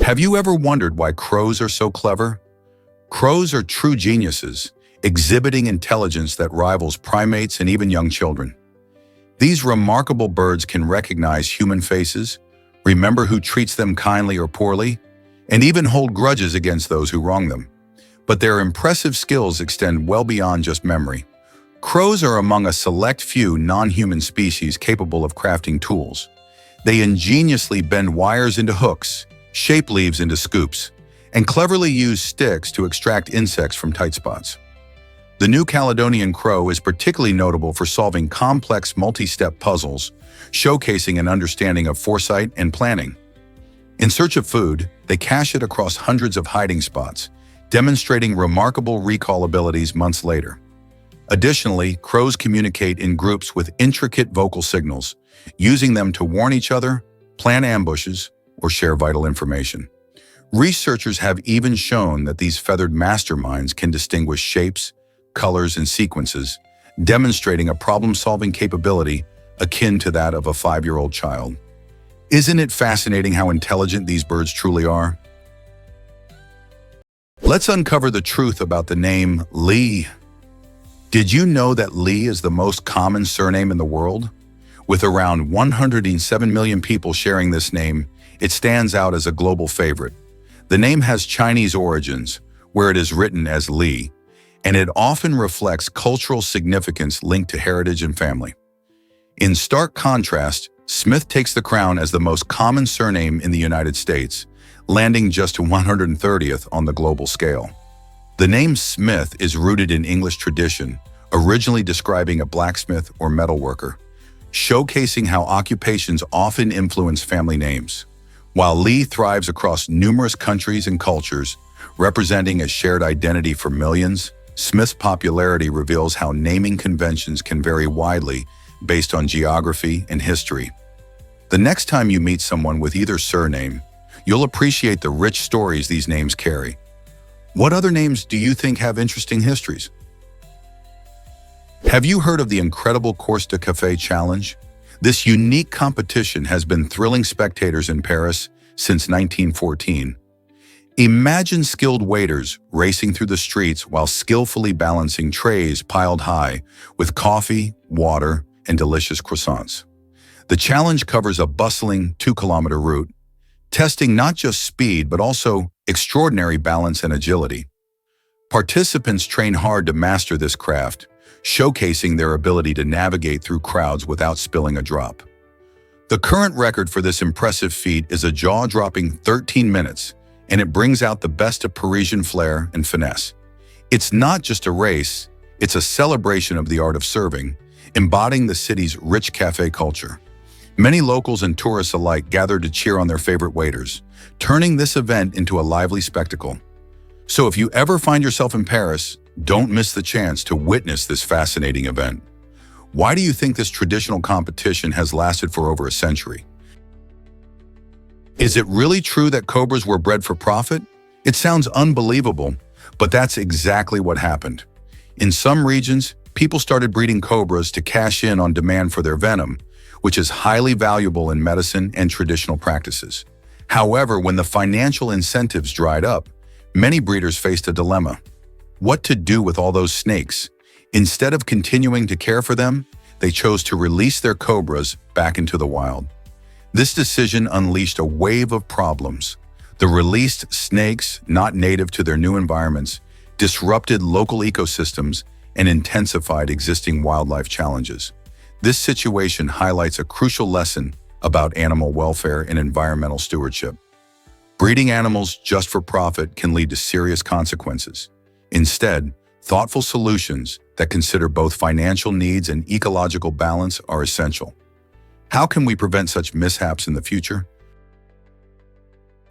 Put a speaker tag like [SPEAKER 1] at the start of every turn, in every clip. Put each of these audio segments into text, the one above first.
[SPEAKER 1] Have you ever wondered why crows are so clever? Crows are true geniuses, exhibiting intelligence that rivals primates and even young children. These remarkable birds can recognize human faces, remember who treats them kindly or poorly, and even hold grudges against those who wrong them. But their impressive skills extend well beyond just memory. Crows are among a select few non-human species capable of crafting tools. They ingeniously bend wires into hooks, shape leaves into scoops, and cleverly use sticks to extract insects from tight spots. The New Caledonian crow is particularly notable for solving complex multi-step puzzles, showcasing an understanding of foresight and planning. In search of food, they cache it across hundreds of hiding spots, demonstrating remarkable recall abilities months later. Additionally, crows communicate in groups with intricate vocal signals, using them to warn each other, plan ambushes, or share vital information. Researchers have even shown that these feathered masterminds can distinguish shapes, colors, and sequences, demonstrating a problem-solving capability akin to that of a 5-year-old child. Isn't it fascinating how intelligent these birds truly are? Let's uncover the truth about the name Lee. Did you know that Lee is the most common surname in the world? With around 107 million people sharing this name, it stands out as a global favorite. The name has Chinese origins, where it is written as Lee, and it often reflects cultural significance linked to heritage and family. In stark contrast, Smith takes the crown as the most common surname in the United States, landing just 130th on the global scale. The name Smith is rooted in English tradition, originally describing a blacksmith or metalworker, showcasing how occupations often influence family names. While Lee thrives across numerous countries and cultures, representing a shared identity for millions, Smith's popularity reveals how naming conventions can vary widely based on geography and history. The next time you meet someone with either surname, you'll appreciate the rich stories these names carry. What other names do you think have interesting histories? Have you heard of the incredible Course de Café challenge? This unique competition has been thrilling spectators in Paris since 1914. Imagine skilled waiters racing through the streets while skillfully balancing trays piled high with coffee, water, and delicious croissants. The challenge covers a bustling 2-kilometer route, testing not just speed but also extraordinary balance and agility. Participants train hard to master this craft, showcasing their ability to navigate through crowds without spilling a drop. The current record for this impressive feat is a jaw-dropping 13 minutes, and it brings out the best of Parisian flair and finesse. It's not just a race, it's a celebration of the art of serving, embodying the city's rich café culture. Many locals and tourists alike gather to cheer on their favorite waiters, turning this event into a lively spectacle. So if you ever find yourself in Paris, don't miss the chance to witness this fascinating event. Why do you think this traditional competition has lasted for over a century? Is it really true that cobras were bred for profit? It sounds unbelievable, but that's exactly what happened. In some regions, people started breeding cobras to cash in on demand for their venom, which is highly valuable in medicine and traditional practices. However, when the financial incentives dried up, many breeders faced a dilemma. What to do with all those snakes? Instead of continuing to care for them, they chose to release their cobras back into the wild. This decision unleashed a wave of problems. The released snakes, not native to their new environments, disrupted local ecosystems and intensified existing wildlife challenges. This situation highlights a crucial lesson about animal welfare and environmental stewardship. Breeding animals just for profit can lead to serious consequences. Instead, thoughtful solutions that consider both financial needs and ecological balance are essential. How can we prevent such mishaps in the future?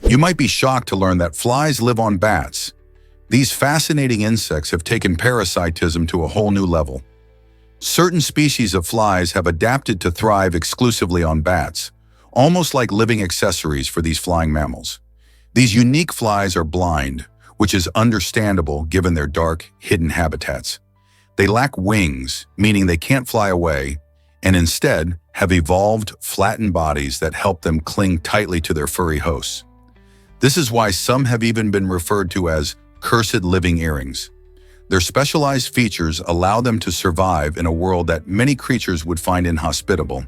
[SPEAKER 1] You might be shocked to learn that flies live on bats. These fascinating insects have taken parasitism to a whole new level. Certain species of flies have adapted to thrive exclusively on bats, almost like living accessories for these flying mammals. These unique flies are blind, which is understandable given their dark, hidden habitats. They lack wings, meaning they can't fly away, and instead have evolved, flattened bodies that help them cling tightly to their furry hosts. This is why some have even been referred to as cursed living earrings. Their specialized features allow them to survive in a world that many creatures would find inhospitable.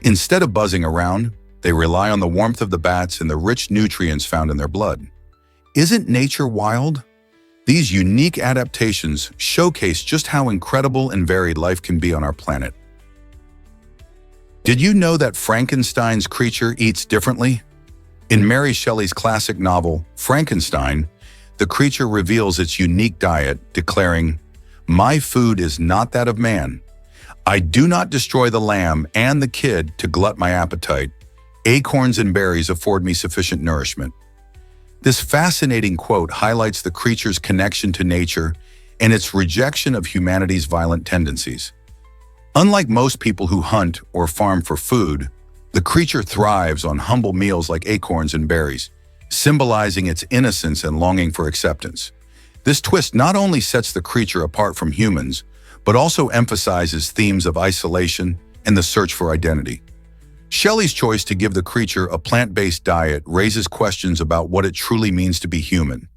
[SPEAKER 1] Instead of buzzing around, they rely on the warmth of the bats and the rich nutrients found in their blood. Isn't nature wild? These unique adaptations showcase just how incredible and varied life can be on our planet. Did you know that Frankenstein's creature eats differently? In Mary Shelley's classic novel, Frankenstein, the creature reveals its unique diet, declaring, "My food is not that of man. I do not destroy the lamb and the kid to glut my appetite. Acorns and berries afford me sufficient nourishment." This fascinating quote highlights the creature's connection to nature and its rejection of humanity's violent tendencies. Unlike most people who hunt or farm for food, the creature thrives on humble meals like acorns and berries, symbolizing its innocence and longing for acceptance. This twist not only sets the creature apart from humans, but also emphasizes themes of isolation and the search for identity. Shelley's choice to give the creature a plant-based diet raises questions about what it truly means to be human.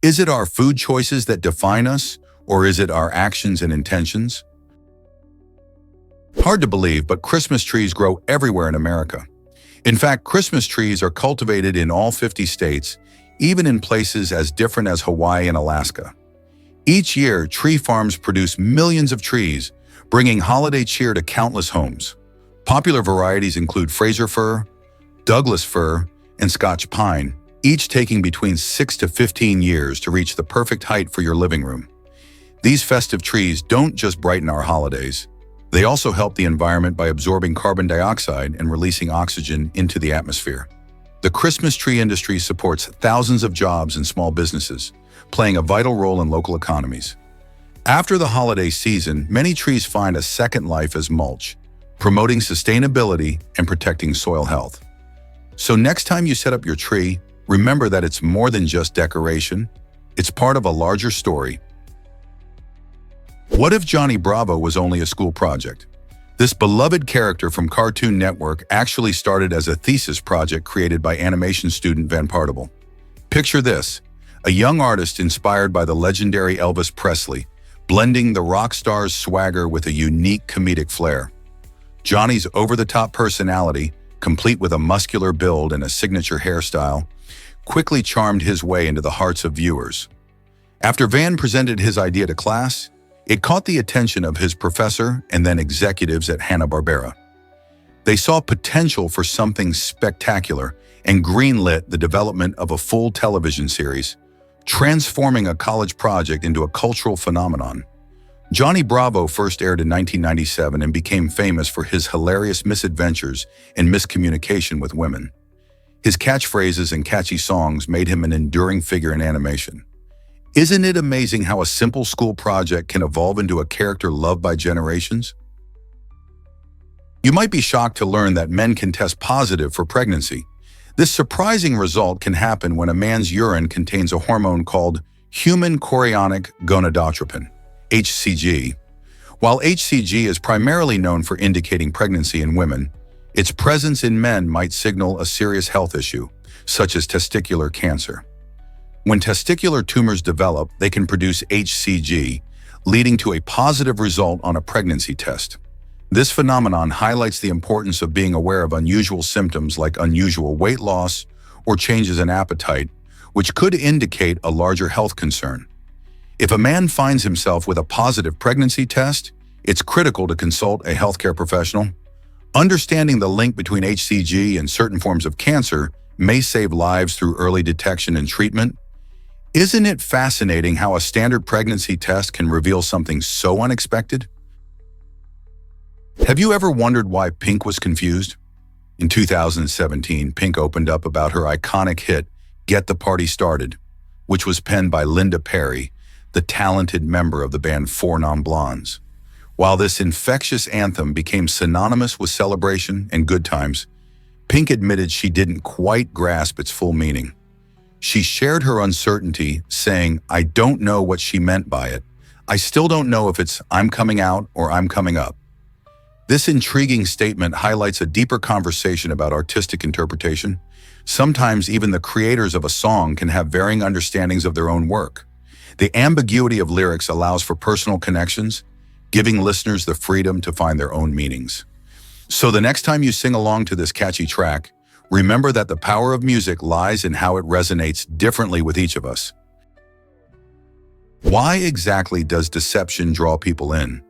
[SPEAKER 1] Is it our food choices that define us, or is it our actions and intentions? Hard to believe, but Christmas trees grow everywhere in America. In fact, Christmas trees are cultivated in all 50 states, even in places as different as Hawaii and Alaska. Each year, tree farms produce millions of trees, bringing holiday cheer to countless homes. Popular varieties include Fraser fir, Douglas fir, and Scotch pine, each taking between 6 to 15 years to reach the perfect height for your living room. These festive trees don't just brighten our holidays. They also help the environment by absorbing carbon dioxide and releasing oxygen into the atmosphere. The Christmas tree industry supports thousands of jobs and small businesses, playing a vital role in local economies. After the holiday season, many trees find a second life as mulch, promoting sustainability and protecting soil health. So next time you set up your tree, remember that it's more than just decoration. It's part of a larger story. What if Johnny Bravo was only a school project? This beloved character from Cartoon Network actually started as a thesis project created by animation student Van Partible. Picture this, a young artist inspired by the legendary Elvis Presley, blending the rock star's swagger with a unique comedic flair. Johnny's over-the-top personality, complete with a muscular build and a signature hairstyle, quickly charmed his way into the hearts of viewers. After Van presented his idea to class, it caught the attention of his professor and then executives at Hanna-Barbera. They saw potential for something spectacular and greenlit the development of a full television series, transforming a college project into a cultural phenomenon. Johnny Bravo first aired in 1997 and became famous for his hilarious misadventures and miscommunication with women. His catchphrases and catchy songs made him an enduring figure in animation. Isn't it amazing how a simple school project can evolve into a character loved by generations? You might be shocked to learn that men can test positive for pregnancy. This surprising result can happen when a man's urine contains a hormone called human chorionic gonadotropin, HCG. While HCG is primarily known for indicating pregnancy in women, its presence in men might signal a serious health issue, such as testicular cancer. When testicular tumors develop, they can produce HCG, leading to a positive result on a pregnancy test. This phenomenon highlights the importance of being aware of unusual symptoms like unusual weight loss or changes in appetite, which could indicate a larger health concern. If a man finds himself with a positive pregnancy test, it's critical to consult a healthcare professional. Understanding the link between HCG and certain forms of cancer may save lives through early detection and treatment. Isn't it fascinating how a standard pregnancy test can reveal something so unexpected? Have you ever wondered why Pink was confused? In 2017, Pink opened up about her iconic hit, Get the Party Started, which was penned by Linda Perry, the talented member of the band Four Non Blondes. While this infectious anthem became synonymous with celebration and good times, Pink admitted she didn't quite grasp its full meaning. She shared her uncertainty, saying, "I don't know what she meant by it. I still don't know if it's I'm coming out or I'm coming up." This intriguing statement highlights a deeper conversation about artistic interpretation. Sometimes even the creators of a song can have varying understandings of their own work. The ambiguity of lyrics allows for personal connections, giving listeners the freedom to find their own meanings. So the next time you sing along to this catchy track, remember that the power of music lies in how it resonates differently with each of us. Why exactly does deception draw people in?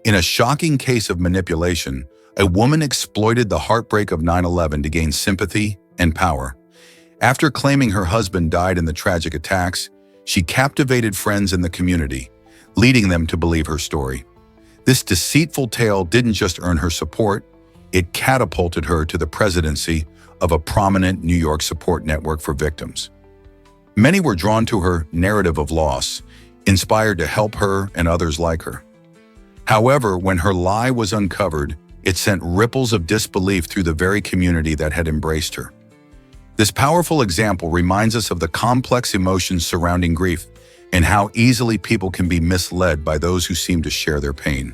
[SPEAKER 1] In a shocking case of manipulation, a woman exploited the heartbreak of 9/11 to gain sympathy and power. After claiming her husband died in the tragic attacks, she captivated friends in the community, leading them to believe her story. This deceitful tale didn't just earn her support, it catapulted her to the presidency of a prominent New York support network for victims. Many were drawn to her narrative of loss, inspired to help her and others like her. However, when her lie was uncovered, it sent ripples of disbelief through the very community that had embraced her. This powerful example reminds us of the complex emotions surrounding grief and how easily people can be misled by those who seem to share their pain.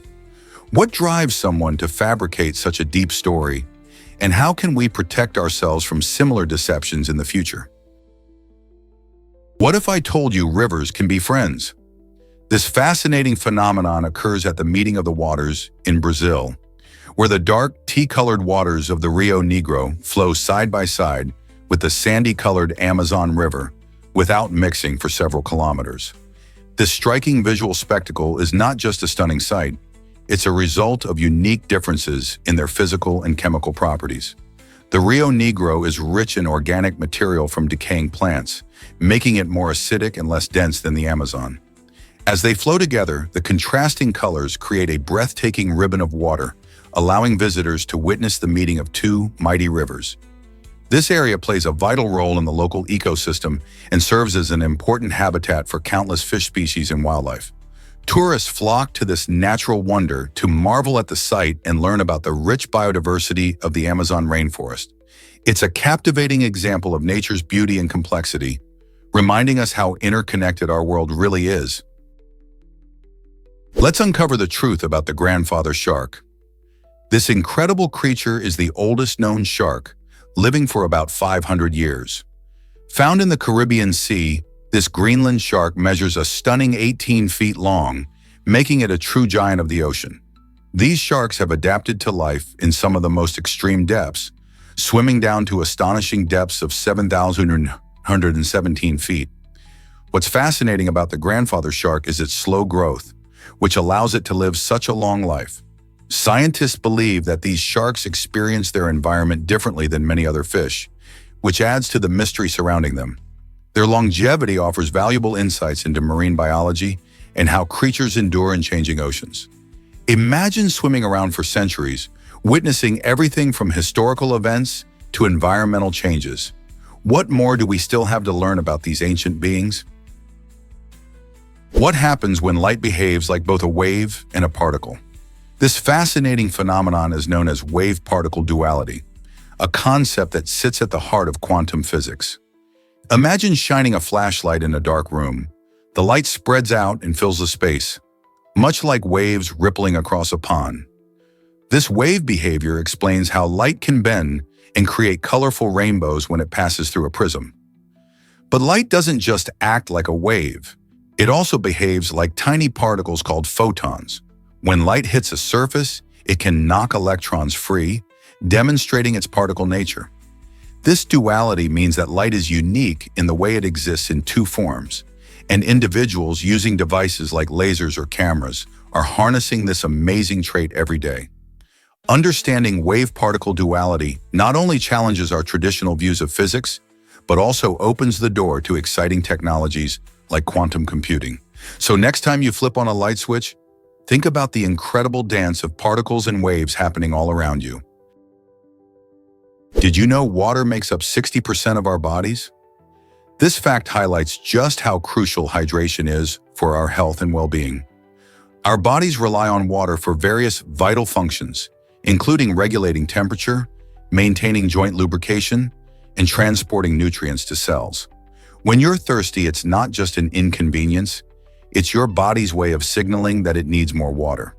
[SPEAKER 1] What drives someone to fabricate such a deep story, and how can we protect ourselves from similar deceptions in the future? What if I told you rivers can be friends? This fascinating phenomenon occurs at the meeting of the waters in Brazil, where the dark, tea-colored waters of the Rio Negro flow side by side with the sandy-colored Amazon River without mixing for several kilometers. This striking visual spectacle is not just a stunning sight, it's a result of unique differences in their physical and chemical properties. The Rio Negro is rich in organic material from decaying plants, making it more acidic and less dense than the Amazon. As they flow together, the contrasting colors create a breathtaking ribbon of water, allowing visitors to witness the meeting of two mighty rivers. This area plays a vital role in the local ecosystem and serves as an important habitat for countless fish species and wildlife. Tourists flock to this natural wonder to marvel at the sight and learn about the rich biodiversity of the Amazon rainforest. It's a captivating example of nature's beauty and complexity, reminding us how interconnected our world really is. Let's uncover the truth about the grandfather shark. This incredible creature is the oldest known shark, living for about 500 years. Found in the Caribbean Sea, this Greenland shark measures a stunning 18 feet long, making it a true giant of the ocean. These sharks have adapted to life in some of the most extreme depths, swimming down to astonishing depths of 7,117 feet. What's fascinating about the grandfather shark is its slow growth, which allows it to live such a long life. Scientists believe that these sharks experience their environment differently than many other fish, which adds to the mystery surrounding them. Their longevity offers valuable insights into marine biology and how creatures endure in changing oceans. Imagine swimming around for centuries, witnessing everything from historical events to environmental changes. What more do we still have to learn about these ancient beings? What happens when light behaves like both a wave and a particle? This fascinating phenomenon is known as wave-particle duality, a concept that sits at the heart of quantum physics. Imagine shining a flashlight in a dark room. The light spreads out and fills the space, much like waves rippling across a pond. This wave behavior explains how light can bend and create colorful rainbows when it passes through a prism. But light doesn't just act like a wave. It also behaves like tiny particles called photons. When light hits a surface, it can knock electrons free, demonstrating its particle nature. This duality means that light is unique in the way it exists in two forms, and individuals using devices like lasers or cameras are harnessing this amazing trait every day. Understanding wave-particle duality not only challenges our traditional views of physics, but also opens the door to exciting technologies like quantum computing. So next time you flip on a light switch, think about the incredible dance of particles and waves happening all around you. Did you know water makes up 60% of our bodies? This fact highlights just how crucial hydration is for our health and well-being. Our bodies rely on water for various vital functions, including regulating temperature, maintaining joint lubrication, and transporting nutrients to cells. When you're thirsty, it's not just an inconvenience, it's your body's way of signaling that it needs more water.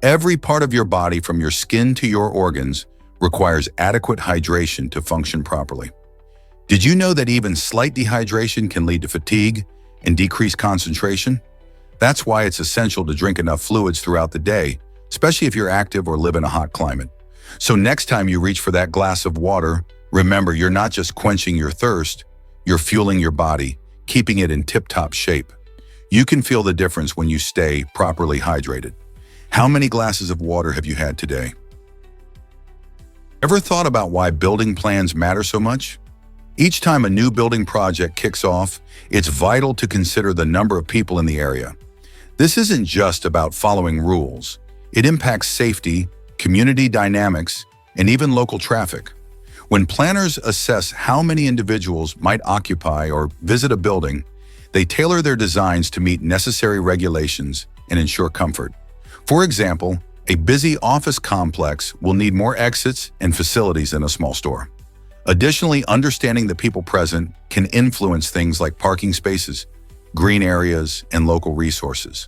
[SPEAKER 1] Every part of your body, from your skin to your organs, requires adequate hydration to function properly. Did you know that even slight dehydration can lead to fatigue and decreased concentration? That's why it's essential to drink enough fluids throughout the day, especially if you're active or live in a hot climate. So next time you reach for that glass of water, remember you're not just quenching your thirst, you're fueling your body, keeping it in tip-top shape. You can feel the difference when you stay properly hydrated. How many glasses of water have you had today? Ever thought about why building plans matter so much? Each time a new building project kicks off, it's vital to consider the number of people in the area. This isn't just about following rules. It impacts safety, community dynamics, and even local traffic. When planners assess how many individuals might occupy or visit a building, they tailor their designs to meet necessary regulations and ensure comfort. For example, a busy office complex will need more exits and facilities than a small store. Additionally, understanding the people present can influence things like parking spaces, green areas, and local resources.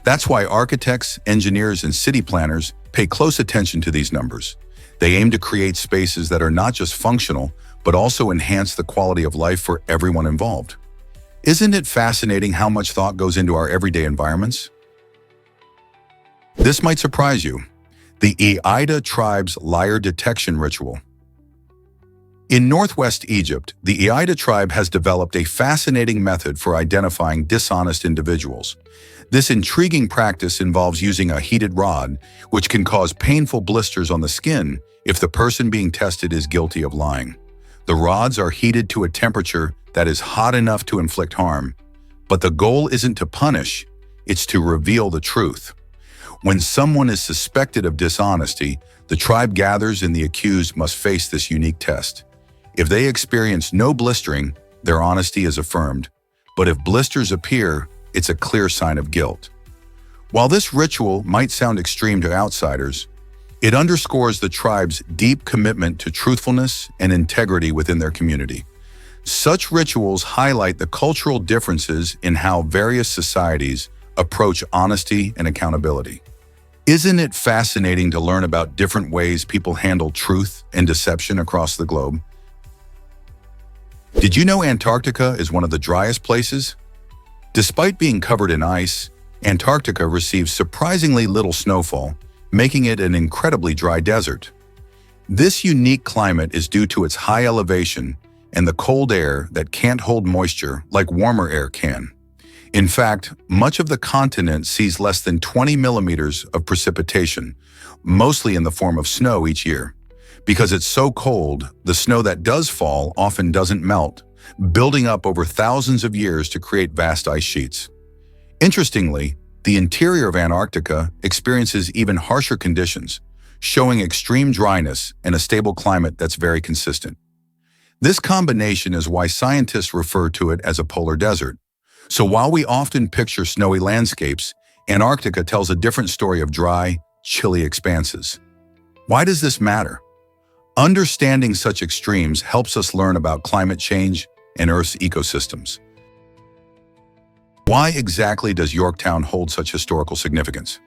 [SPEAKER 1] That's why architects, engineers, and city planners pay close attention to these numbers. They aim to create spaces that are not just functional, but also enhance the quality of life for everyone involved. Isn't it fascinating how much thought goes into our everyday environments? This might surprise you. The Aida tribe's liar detection ritual. In northwest Egypt, the Aida tribe has developed a fascinating method for identifying dishonest individuals. This intriguing practice involves using a heated rod, which can cause painful blisters on the skin if the person being tested is guilty of lying. The rods are heated to a temperature that is hot enough to inflict harm, but the goal isn't to punish, it's to reveal the truth. When someone is suspected of dishonesty, the tribe gathers and the accused must face this unique test. If they experience no blistering, their honesty is affirmed, but if blisters appear, it's a clear sign of guilt. While this ritual might sound extreme to outsiders, it underscores the tribe's deep commitment to truthfulness and integrity within their community. Such rituals highlight the cultural differences in how various societies approach honesty and accountability. Isn't it fascinating to learn about different ways people handle truth and deception across the globe? Did you know Antarctica is one of the driest places? Despite being covered in ice, Antarctica receives surprisingly little snowfall, making it an incredibly dry desert. This unique climate is due to its high elevation and the cold air that can't hold moisture like warmer air can. In fact, much of the continent sees less than 20 millimeters of precipitation, mostly in the form of snow each year. Because it's so cold, the snow that does fall often doesn't melt, building up over thousands of years to create vast ice sheets. Interestingly, the interior of Antarctica experiences even harsher conditions, showing extreme dryness and a stable climate that's very consistent. This combination is why scientists refer to it as a polar desert. So while we often picture snowy landscapes, Antarctica tells a different story of dry, chilly expanses. Why does this matter? Understanding such extremes helps us learn about climate change and Earth's ecosystems. Why exactly does Yorktown hold such historical significance?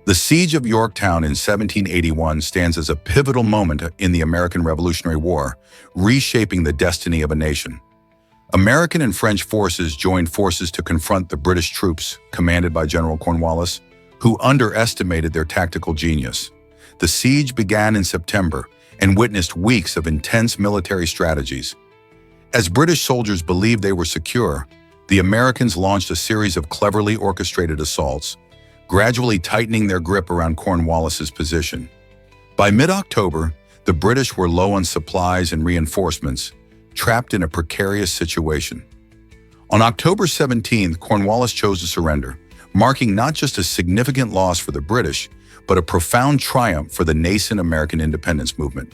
[SPEAKER 1] The Siege of Yorktown in 1781 stands as a pivotal moment in the American Revolutionary War, reshaping the destiny of a nation. American and French forces joined forces to confront the British troops commanded by General Cornwallis, who underestimated their tactical genius. The siege began in September and witnessed weeks of intense military strategies. As British soldiers believed they were secure, the Americans launched a series of cleverly orchestrated assaults, gradually tightening their grip around Cornwallis's position. By mid-October, the British were low on supplies and reinforcements, trapped in a precarious situation. On October 17th, Cornwallis chose to surrender, marking not just a significant loss for the British, but a profound triumph for the nascent American independence movement.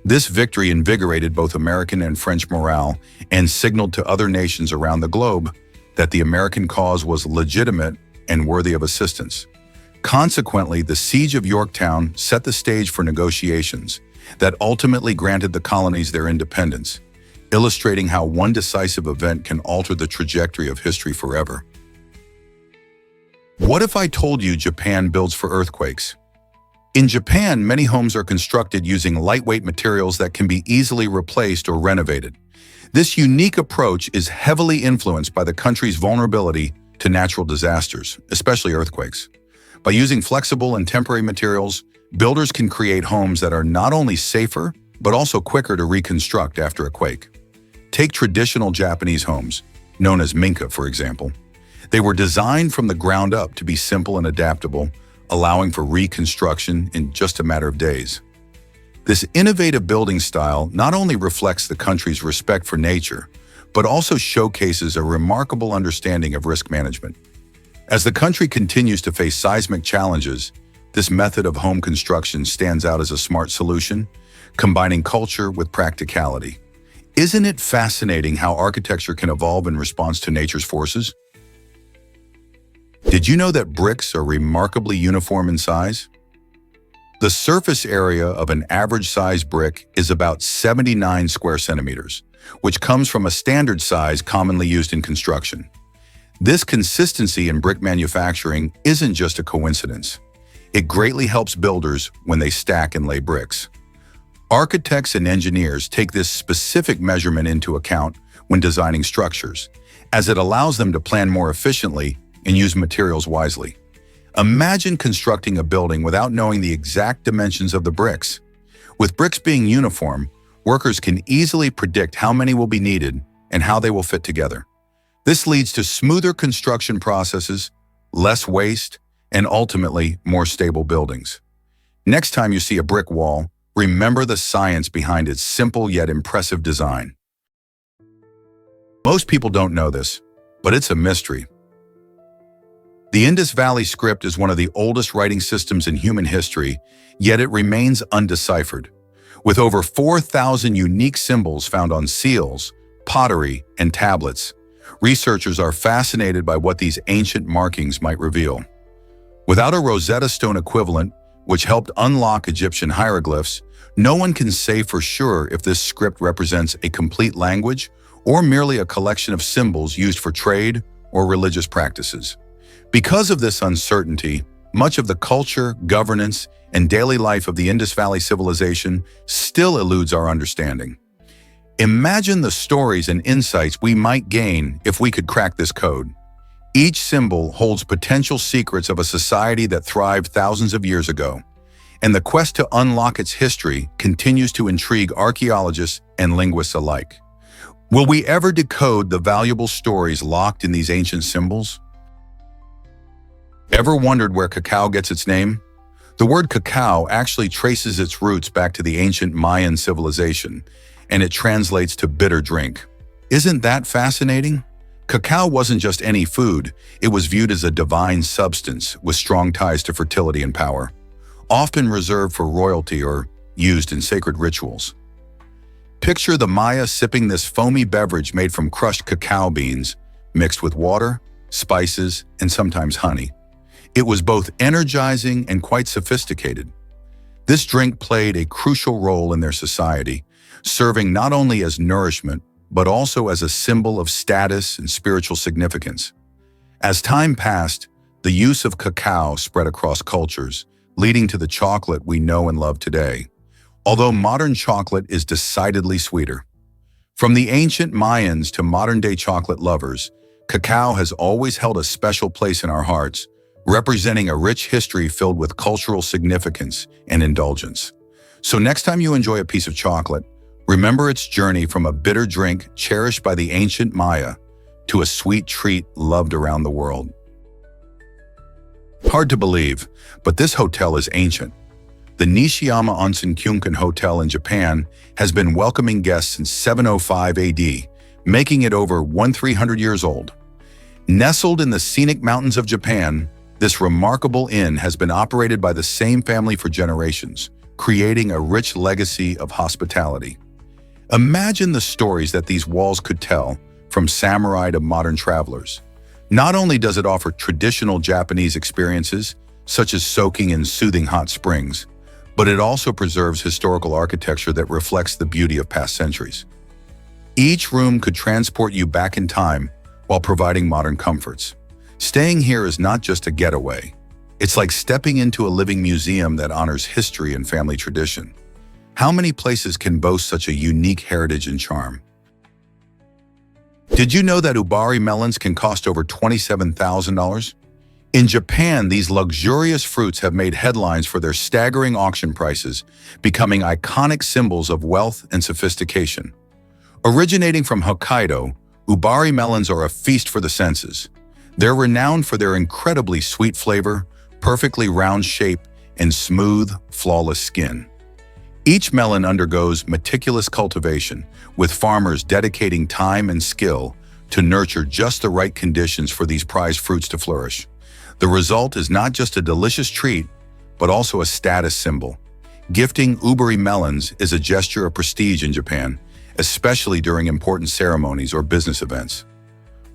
[SPEAKER 1] This victory invigorated both American and French morale and signaled to other nations around the globe that the American cause was legitimate and worthy of assistance. Consequently, the Siege of Yorktown set the stage for negotiations that ultimately granted the colonies their independence, illustrating how one decisive event can alter the trajectory of history forever. What if I told you Japan builds for earthquakes? In Japan, many homes are constructed using lightweight materials that can be easily replaced or renovated. This unique approach is heavily influenced by the country's vulnerability to natural disasters, especially earthquakes. By using flexible and temporary materials, builders can create homes that are not only safer, but also quicker to reconstruct after a quake. Take traditional Japanese homes, known as minka, for example. They were designed from the ground up to be simple and adaptable, allowing for reconstruction in just a matter of days. This innovative building style not only reflects the country's respect for nature, but also showcases a remarkable understanding of risk management. As the country continues to face seismic challenges, this method of home construction stands out as a smart solution, combining culture with practicality. Isn't it fascinating how architecture can evolve in response to nature's forces? Did you know that bricks are remarkably uniform in size? The surface area of an average-sized brick is about 79 square centimeters, which comes from a standard size commonly used in construction. This consistency in brick manufacturing isn't just a coincidence. It greatly helps builders when they stack and lay bricks. Architects and engineers take this specific measurement into account when designing structures, as it allows them to plan more efficiently and use materials wisely. Imagine constructing a building without knowing the exact dimensions of the bricks. With bricks being uniform, workers can easily predict how many will be needed and how they will fit together. This leads to smoother construction processes, less waste, and ultimately more stable buildings. Next time you see a brick wall, remember the science behind its simple yet impressive design. Most people don't know this, but it's a mystery. The Indus Valley script is one of the oldest writing systems in human history, yet it remains undeciphered. With over 4,000 unique symbols found on seals, pottery, and tablets, researchers are fascinated by what these ancient markings might reveal. Without a Rosetta Stone equivalent, which helped unlock Egyptian hieroglyphs, no one can say for sure if this script represents a complete language or merely a collection of symbols used for trade or religious practices. Because of this uncertainty, much of the culture, governance, and daily life of the Indus Valley civilization still eludes our understanding. Imagine the stories and insights we might gain if we could crack this code. Each symbol holds potential secrets of a society that thrived thousands of years ago, and the quest to unlock its history continues to intrigue archaeologists and linguists alike. Will we ever decode the valuable stories locked in these ancient symbols? Ever wondered where cacao gets its name? The word cacao actually traces its roots back to the ancient Mayan civilization, and it translates to bitter drink. Isn't that fascinating? Cacao wasn't just any food, it was viewed as a divine substance with strong ties to fertility and power, often reserved for royalty or used in sacred rituals. Picture the Maya sipping this foamy beverage made from crushed cacao beans, mixed with water, spices, and sometimes honey. It was both energizing and quite sophisticated. This drink played a crucial role in their society, serving not only as nourishment, but also as a symbol of status and spiritual significance. As time passed, the use of cacao spread across cultures, leading to the chocolate we know and love today, although modern chocolate is decidedly sweeter. From the ancient Mayans to modern-day chocolate lovers, cacao has always held a special place in our hearts, representing a rich history filled with cultural significance and indulgence. So next time you enjoy a piece of chocolate, remember its journey from a bitter drink cherished by the ancient Maya to a sweet treat loved around the world. Hard to believe, but this hotel is ancient. The Nishiyama Onsen Kyunkan Hotel in Japan has been welcoming guests since 705 AD, making it over 1,300 years old. Nestled in the scenic mountains of Japan, this remarkable inn has been operated by the same family for generations, creating a rich legacy of hospitality. Imagine the stories that these walls could tell, from samurai to modern travelers. Not only does it offer traditional Japanese experiences, such as soaking in soothing hot springs, but it also preserves historical architecture that reflects the beauty of past centuries. Each room could transport you back in time while providing modern comforts. Staying here is not just a getaway. It's like stepping into a living museum that honors history and family tradition. How many places can boast such a unique heritage and charm? Did you know that ubari melons can cost over $27,000? In Japan, these luxurious fruits have made headlines for their staggering auction prices, becoming iconic symbols of wealth and sophistication. Originating from Hokkaido, ubari melons are a feast for the senses. They're renowned for their incredibly sweet flavor, perfectly round shape, and smooth, flawless skin. Each melon undergoes meticulous cultivation, with farmers dedicating time and skill to nurture just the right conditions for these prized fruits to flourish. The result is not just a delicious treat, but also a status symbol. Gifting ubari melons is a gesture of prestige in Japan, especially during important ceremonies or business events.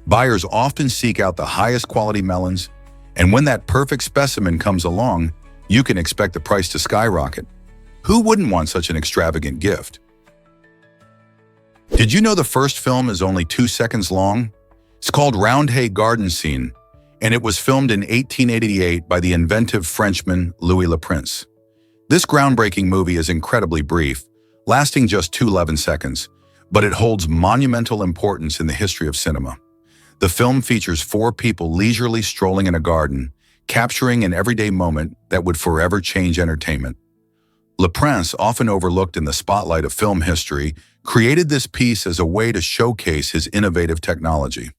[SPEAKER 1] Buyers often seek out the highest quality melons, and when that perfect specimen comes along, you can expect the price to skyrocket. Who wouldn't want such an extravagant gift? Did you know the first film is only 2 seconds long? It's called Roundhay Garden Scene, and it was filmed in 1888 by the inventive Frenchman Louis Le Prince. This groundbreaking movie is incredibly brief, lasting just 211 seconds, but it holds monumental importance in the history of cinema. The film features 4 people leisurely strolling in a garden, capturing an everyday moment that would forever change entertainment. Le Prince, often overlooked in the spotlight of film history, created this piece as a way to showcase his innovative technology.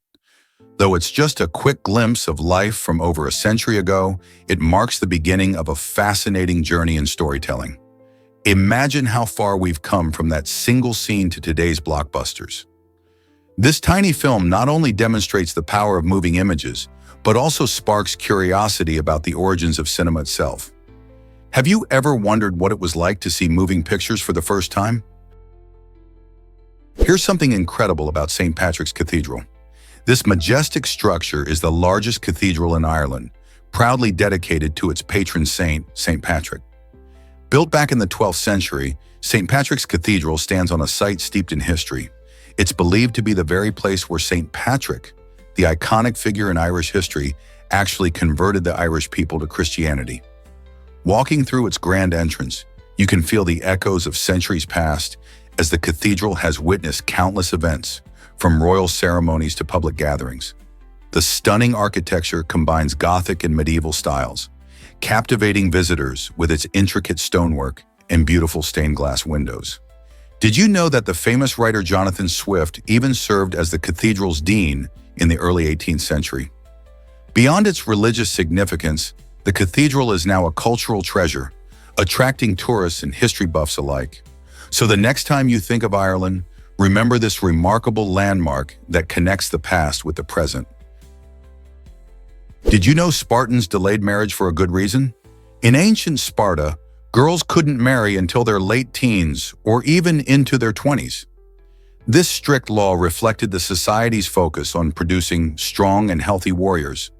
[SPEAKER 1] Though it's just a quick glimpse of life from over a century ago, it marks the beginning of a fascinating journey in storytelling. Imagine how far we've come from that single scene to today's blockbusters. This tiny film not only demonstrates the power of moving images, but also sparks curiosity about the origins of cinema itself. Have you ever wondered what it was like to see moving pictures for the first time? Here's something incredible about St. Patrick's Cathedral. This majestic structure is the largest cathedral in Ireland, proudly dedicated to its patron saint, St. Patrick. Built back in the 12th century, St. Patrick's Cathedral stands on a site steeped in history. It's believed to be the very place where St. Patrick, the iconic figure in Irish history, actually converted the Irish people to Christianity. Walking through its grand entrance, you can feel the echoes of centuries past as the cathedral has witnessed countless events, from royal ceremonies to public gatherings. The stunning architecture combines Gothic and medieval styles, captivating visitors with its intricate stonework and beautiful stained glass windows. Did you know that the famous writer Jonathan Swift even served as the cathedral's dean in the early 18th century? Beyond its religious significance, the cathedral is now a cultural treasure, attracting tourists and history buffs alike. So the next time you think of Ireland, remember this remarkable landmark that connects the past with the present. Did you know Spartans delayed marriage for a good reason? In ancient Sparta, girls couldn't marry until their late teens or even into their 20s. This strict law reflected the society's focus on producing strong and healthy warriors.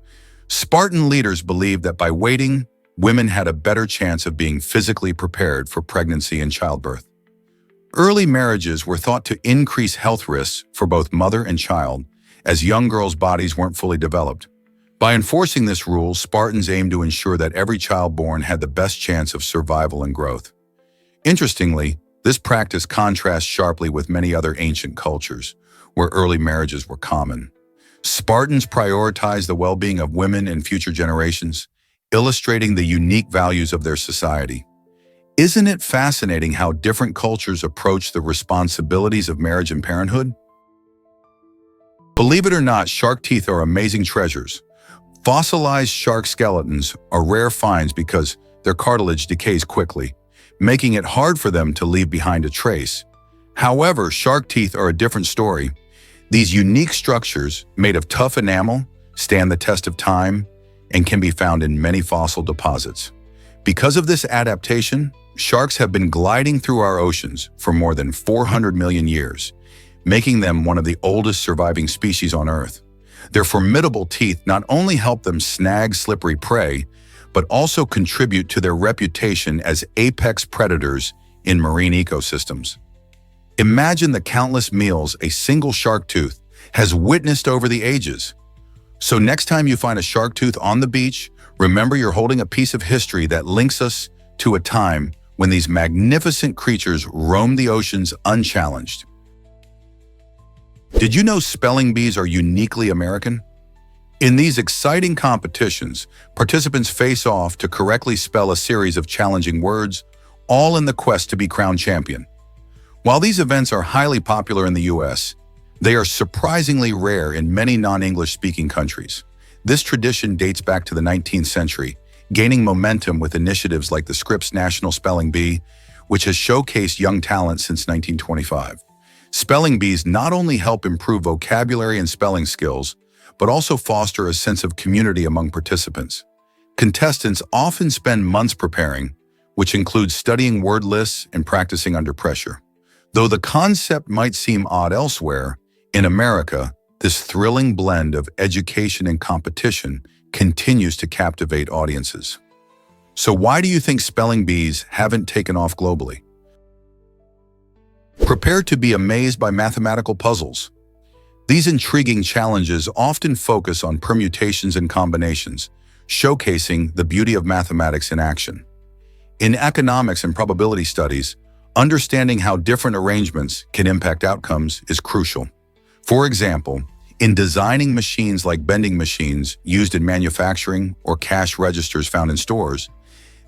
[SPEAKER 1] Spartan leaders believed that by waiting, women had a better chance of being physically prepared for pregnancy and childbirth. Early marriages were thought to increase health risks for both mother and child, as young girls' bodies weren't fully developed. By enforcing this rule, Spartans aimed to ensure that every child born had the best chance of survival and growth. Interestingly, this practice contrasts sharply with many other ancient cultures, where early marriages were common. Spartans prioritized the well-being of women and future generations, illustrating the unique values of their society. Isn't it fascinating how different cultures approach the responsibilities of marriage and parenthood? Believe it or not, shark teeth are amazing treasures. Fossilized shark skeletons are rare finds because their cartilage decays quickly, making it hard for them to leave behind a trace. However, shark teeth are a different story. These unique structures, made of tough enamel, stand the test of time and can be found in many fossil deposits. Because of this adaptation, sharks have been gliding through our oceans for more than 400 million years, making them one of the oldest surviving species on Earth. Their formidable teeth not only help them snag slippery prey, but also contribute to their reputation as apex predators in marine ecosystems. Imagine the countless meals a single shark tooth has witnessed over the ages. So next time you find a shark tooth on the beach, remember you're holding a piece of history that links us to a time when these magnificent creatures roamed the oceans unchallenged. Did you know spelling bees are uniquely American? In these exciting competitions, participants face off to correctly spell a series of challenging words, all in the quest to be crowned champion. While these events are highly popular in the US, they are surprisingly rare in many non-English speaking countries. This tradition dates back to the 19th century, gaining momentum with initiatives like the Scripps National Spelling Bee, which has showcased young talent since 1925. Spelling bees not only help improve vocabulary and spelling skills, but also foster a sense of community among participants. Contestants often spend months preparing, which includes studying word lists and practicing under pressure. Though the concept might seem odd elsewhere, in America, this thrilling blend of education and competition continues to captivate audiences. So why do you think spelling bees haven't taken off globally? Prepare to be amazed by mathematical puzzles. These intriguing challenges often focus on permutations and combinations, showcasing the beauty of mathematics in action. In economics and probability studies, understanding how different arrangements can impact outcomes is crucial. For example, in designing machines like vending machines used in manufacturing or cash registers found in stores,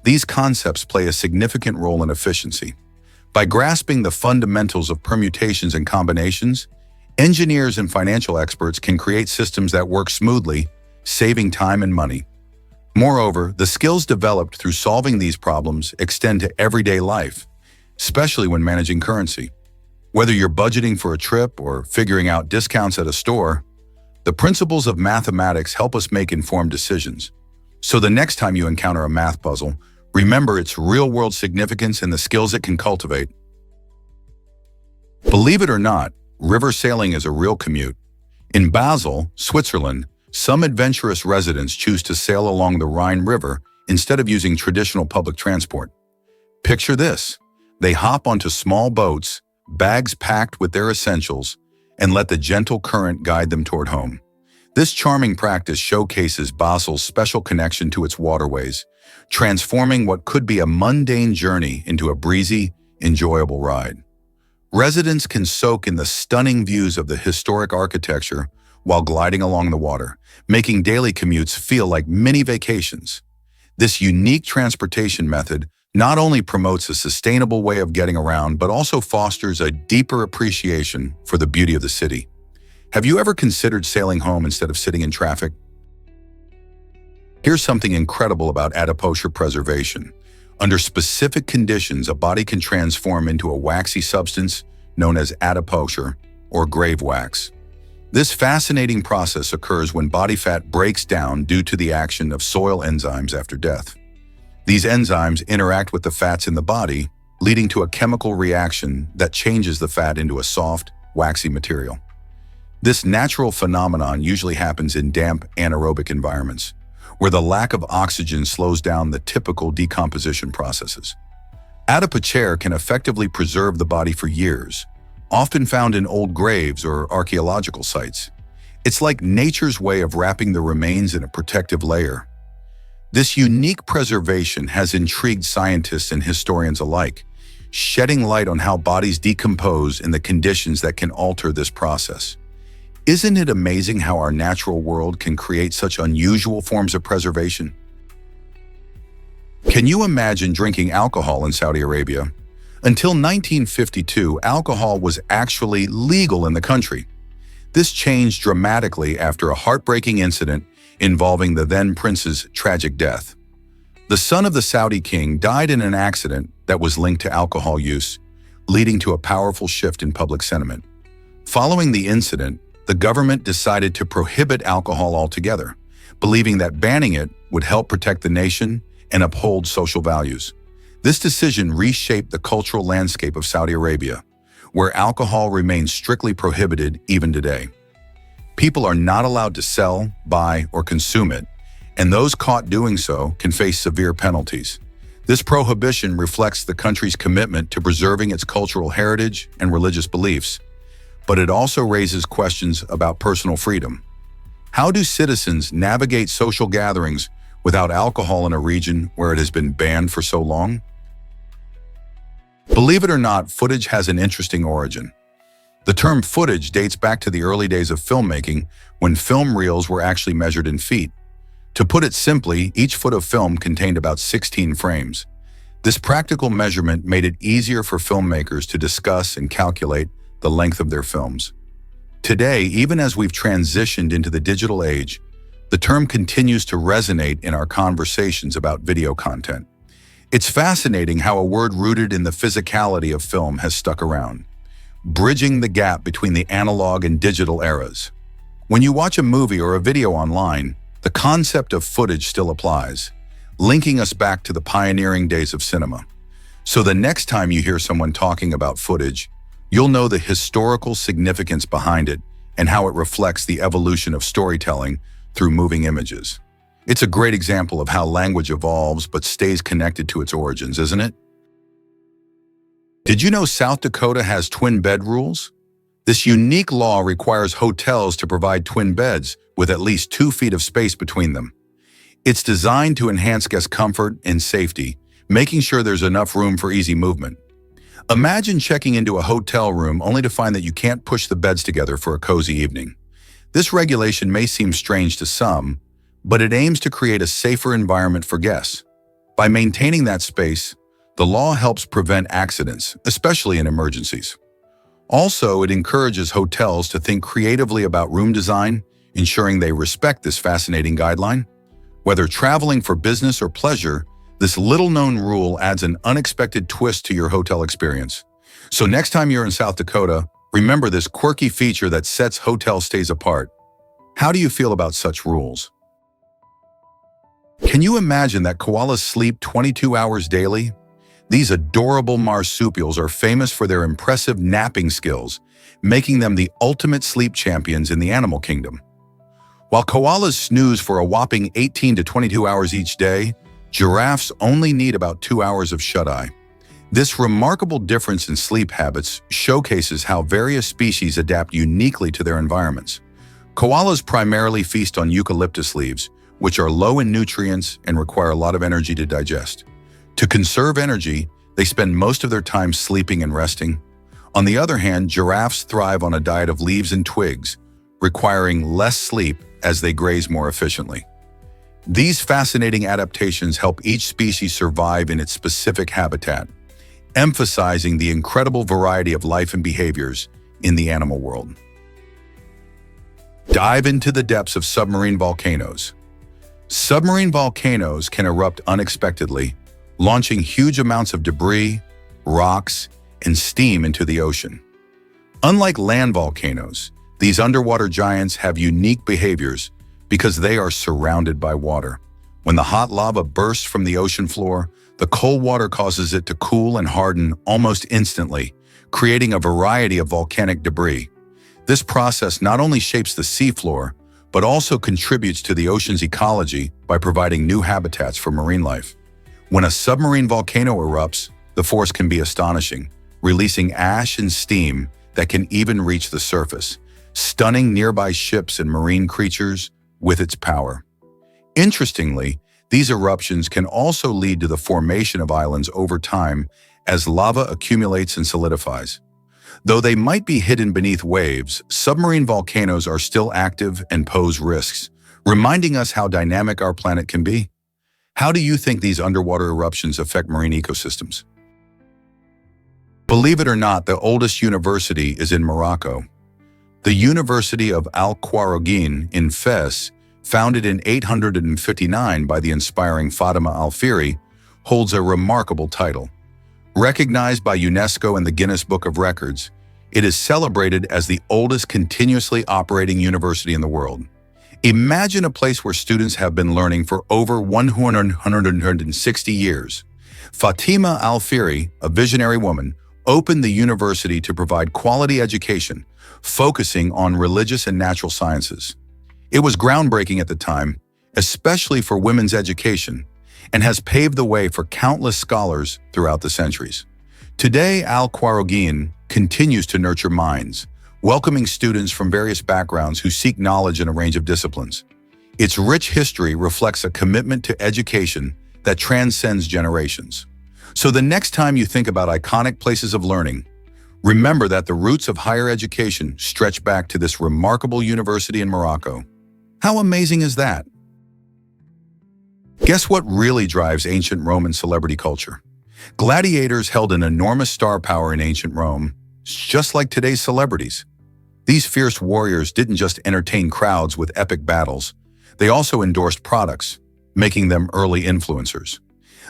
[SPEAKER 1] these concepts play a significant role in efficiency. By grasping the fundamentals of permutations and combinations, engineers and financial experts can create systems that work smoothly, saving time and money. Moreover, the skills developed through solving these problems extend to everyday life, especially when managing currency. Whether you're budgeting for a trip or figuring out discounts at a store, the principles of mathematics help us make informed decisions. So the next time you encounter a math puzzle, remember its real-world significance and the skills it can cultivate. Believe it or not, river sailing is a real commute. In Basel, Switzerland, some adventurous residents choose to sail along the Rhine River instead of using traditional public transport. Picture this. They hop onto small boats, bags packed with their essentials, and let the gentle current guide them toward home. This charming practice showcases Basel's special connection to its waterways, transforming what could be a mundane journey into a breezy, enjoyable ride. Residents can soak in the stunning views of the historic architecture while gliding along the water, making daily commutes feel like mini vacations. This unique transportation method not only promotes a sustainable way of getting around, but also fosters a deeper appreciation for the beauty of the city. Have you ever considered sailing home instead of sitting in traffic? Here's something incredible about adipocere preservation. Under specific conditions, a body can transform into a waxy substance known as adipocere or grave wax. This fascinating process occurs when body fat breaks down due to the action of soil enzymes after death. These enzymes interact with the fats in the body, leading to a chemical reaction that changes the fat into a soft, waxy material. This natural phenomenon usually happens in damp, anaerobic environments, where the lack of oxygen slows down the typical decomposition processes. Adipocere can effectively preserve the body for years, often found in old graves or archaeological sites. It's like nature's way of wrapping the remains in a protective layer. This unique preservation has intrigued scientists and historians alike, shedding light on how bodies decompose in the conditions that can alter this process. Isn't it amazing how our natural world can create such unusual forms of preservation? Can you imagine drinking alcohol in Saudi Arabia? Until 1952, alcohol was actually legal in the country. This changed dramatically after a heartbreaking incident involving the then prince's tragic death. The son of the Saudi king died in an accident that was linked to alcohol use, leading to a powerful shift in public sentiment. Following the incident, the government decided to prohibit alcohol altogether, believing that banning it would help protect the nation and uphold social values. This decision reshaped the cultural landscape of Saudi Arabia, where alcohol remains strictly prohibited even today. People are not allowed to sell, buy, or consume it, and those caught doing so can face severe penalties. This prohibition reflects the country's commitment to preserving its cultural heritage and religious beliefs, but it also raises questions about personal freedom. How do citizens navigate social gatherings without alcohol in a region where it has been banned for so long? Believe it or not, footage has an interesting origin. The term footage dates back to the early days of filmmaking when film reels were actually measured in feet. To put it simply, each foot of film contained about 16 frames. This practical measurement made it easier for filmmakers to discuss and calculate the length of their films. Today, even as we've transitioned into the digital age, the term continues to resonate in our conversations about video content. It's fascinating how a word rooted in the physicality of film has stuck around, bridging the gap between the analog and digital eras. When you watch a movie or a video online, the concept of footage still applies, linking us back to the pioneering days of cinema. So the next time you hear someone talking about footage, you'll know the historical significance behind it and how it reflects the evolution of storytelling through moving images. It's a great example of how language evolves but stays connected to its origins, isn't it? Did you know South Dakota has twin bed rules? This unique law requires hotels to provide twin beds with at least 2 feet of space between them. It's designed to enhance guest comfort and safety, making sure there's enough room for easy movement. Imagine checking into a hotel room only to find that you can't push the beds together for a cozy evening. This regulation may seem strange to some, but it aims to create a safer environment for guests. By maintaining that space, the law helps prevent accidents, especially in emergencies. Also, it encourages hotels to think creatively about room design, ensuring they respect this fascinating guideline. Whether traveling for business or pleasure, this little-known rule adds an unexpected twist to your hotel experience. So next time you're in South Dakota, remember this quirky feature that sets hotel stays apart. How do you feel about such rules? Can you imagine that koalas sleep 22 hours daily? These adorable marsupials are famous for their impressive napping skills, making them the ultimate sleep champions in the animal kingdom. While koalas snooze for a whopping 18 to 22 hours each day, giraffes only need about 2 hours of shut-eye. This remarkable difference in sleep habits showcases how various species adapt uniquely to their environments. Koalas primarily feast on eucalyptus leaves, which are low in nutrients and require a lot of energy to digest. To conserve energy, they spend most of their time sleeping and resting. On the other hand, giraffes thrive on a diet of leaves and twigs, requiring less sleep as they graze more efficiently. These fascinating adaptations help each species survive in its specific habitat, emphasizing the incredible variety of life and behaviors in the animal world. Dive into the depths of submarine volcanoes. Submarine volcanoes can erupt unexpectedly, launching huge amounts of debris, rocks, and steam into the ocean. Unlike land volcanoes, these underwater giants have unique behaviors because they are surrounded by water. When the hot lava bursts from the ocean floor, the cold water causes it to cool and harden almost instantly, creating a variety of volcanic debris. This process not only shapes the seafloor, but also contributes to the ocean's ecology by providing new habitats for marine life. When a submarine volcano erupts, the force can be astonishing, releasing ash and steam that can even reach the surface, stunning nearby ships and marine creatures with its power. Interestingly, these eruptions can also lead to the formation of islands over time as lava accumulates and solidifies. Though they might be hidden beneath waves, submarine volcanoes are still active and pose risks, reminding us how dynamic our planet can be. How do you think these underwater eruptions affect marine ecosystems? Believe it or not, the oldest university is in Morocco. The University of Al-Qarawiyyin in Fez, founded in 859 by the inspiring Fatima Al-Fihri, holds a remarkable title. Recognized by UNESCO and the Guinness Book of Records, it is celebrated as the oldest continuously operating university in the world. Imagine a place where students have been learning for over 160 years. Fatima Al-Fihri, a visionary woman, opened the university to provide quality education, focusing on religious and natural sciences. It was groundbreaking at the time, especially for women's education, and has paved the way for countless scholars throughout the centuries. Today, Al-Qarawiyyin continues to nurture minds, welcoming students from various backgrounds who seek knowledge in a range of disciplines. Its rich history reflects a commitment to education that transcends generations. So the next time you think about iconic places of learning, remember that the roots of higher education stretch back to this remarkable university in Morocco. How amazing is that? Guess what really drives ancient Roman celebrity culture? Gladiators held an enormous star power in ancient Rome, just like today's celebrities. These fierce warriors didn't just entertain crowds with epic battles, they also endorsed products, making them early influencers.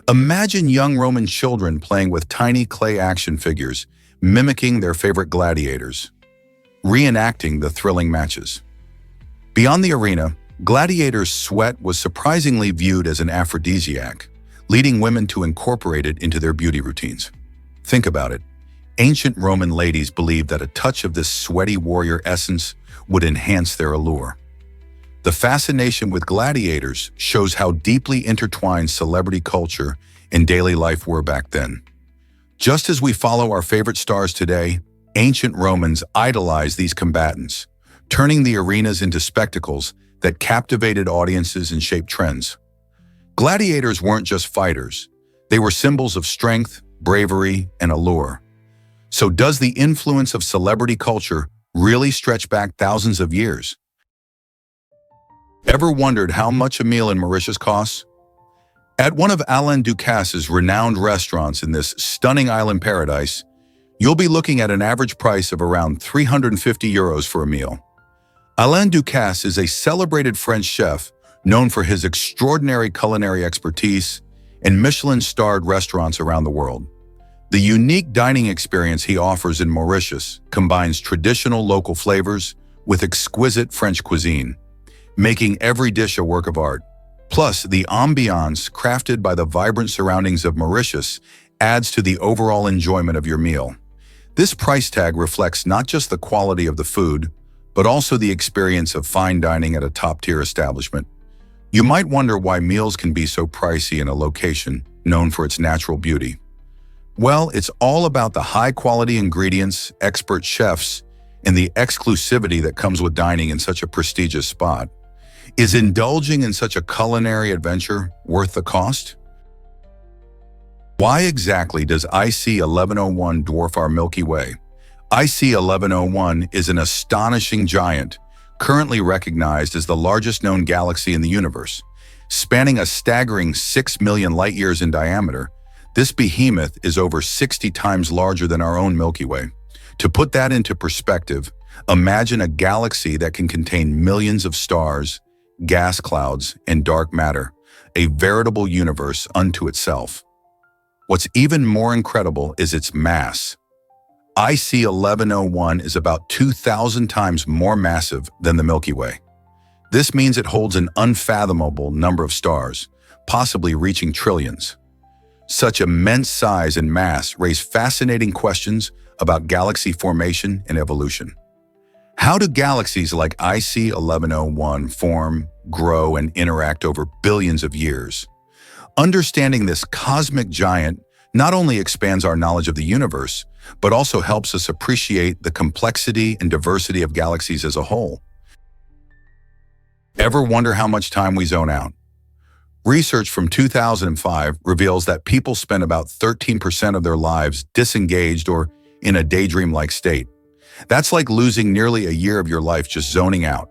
[SPEAKER 1] Imagine young Roman children playing with tiny clay action figures, mimicking their favorite gladiators, reenacting the thrilling matches. Beyond the arena, gladiators' sweat was surprisingly viewed as an aphrodisiac, leading women to incorporate it into their beauty routines. Think about it. Ancient Roman ladies believed that a touch of this sweaty warrior essence would enhance their allure. The fascination with gladiators shows how deeply intertwined celebrity culture and daily life were back then. Just as we follow our favorite stars today, ancient Romans idolized these combatants, turning the arenas into spectacles that captivated audiences and shaped trends. Gladiators weren't just fighters, they were symbols of strength, bravery, and allure. So does the influence of celebrity culture really stretch back thousands of years? Ever wondered how much a meal in Mauritius costs? At one of Alain Ducasse's renowned restaurants in this stunning island paradise, you'll be looking at an average price of around 350 euros for a meal. Alain Ducasse is a celebrated French chef known for his extraordinary culinary expertise and Michelin-starred restaurants around the world. The unique dining experience he offers in Mauritius combines traditional local flavors with exquisite French cuisine, making every dish a work of art. Plus, the ambiance crafted by the vibrant surroundings of Mauritius adds to the overall enjoyment of your meal. This price tag reflects not just the quality of the food, but also the experience of fine dining at a top-tier establishment. You might wonder why meals can be so pricey in a location known for its natural beauty. Well, it's all about the high-quality ingredients, expert chefs, and the exclusivity that comes with dining in such a prestigious spot. Is indulging in such a culinary adventure worth the cost? Why exactly does IC 1101 dwarf our Milky Way? IC 1101 is an astonishing giant, currently recognized as the largest known galaxy in the universe. Spanning a staggering 6 million light-years in diameter, this behemoth is over 60 times larger than our own Milky Way. To put that into perspective, imagine a galaxy that can contain millions of stars, gas clouds, and dark matter, a veritable universe unto itself. What's even more incredible is its mass. IC 1101 is about 2,000 times more massive than the Milky Way. This means it holds an unfathomable number of stars, possibly reaching trillions. Such immense size and mass raise fascinating questions about galaxy formation and evolution. How do galaxies like IC 1101 form, grow, and interact over billions of years? Understanding this cosmic giant not only expands our knowledge of the universe, but also helps us appreciate the complexity and diversity of galaxies as a whole. Ever wonder how much time we zone out? Research from 2005 reveals that people spend about 13% of their lives disengaged or in a daydream-like state. That's like losing nearly a year of your life just zoning out.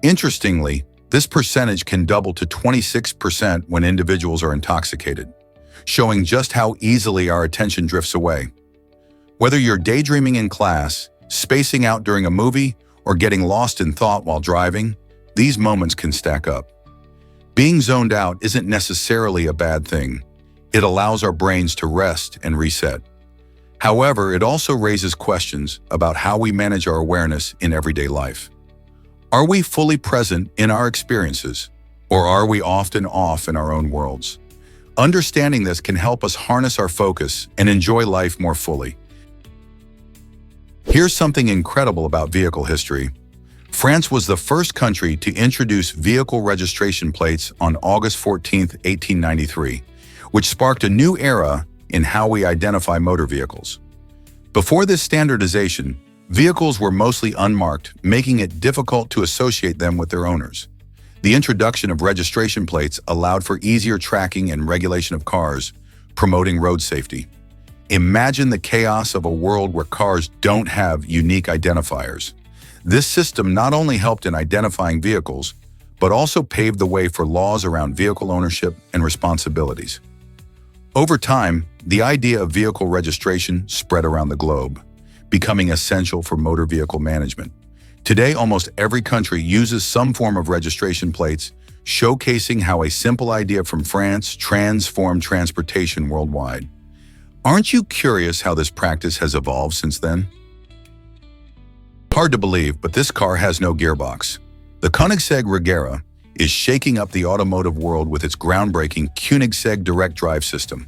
[SPEAKER 1] Interestingly, this percentage can double to 26% when individuals are intoxicated, showing just how easily our attention drifts away. Whether you're daydreaming in class, spacing out during a movie, or getting lost in thought while driving, these moments can stack up. Being zoned out isn't necessarily a bad thing. It allows our brains to rest and reset. However, it also raises questions about how we manage our awareness in everyday life. Are we fully present in our experiences, or are we often off in our own worlds? Understanding this can help us harness our focus and enjoy life more fully. Here's something incredible about vehicle history. France was the first country to introduce vehicle registration plates on August 14, 1893, which sparked a new era in how we identify motor vehicles. Before this standardization, Vehicles were mostly unmarked, making it difficult to associate them with their owners. The introduction of registration plates allowed for easier tracking and regulation of cars, promoting road safety. Imagine the chaos of a world where cars don't have unique identifiers. This system not only helped in identifying vehicles, but also paved the way for laws around vehicle ownership and responsibilities. Over time, the idea of vehicle registration spread around the globe, becoming essential for motor vehicle management. Today, almost every country uses some form of registration plates, showcasing how a simple idea from France transformed transportation worldwide. Aren't you curious how this practice has evolved since then? Hard to believe, but this car has no gearbox. The Koenigsegg Regera is shaking up the automotive world with its groundbreaking Koenigsegg direct drive system.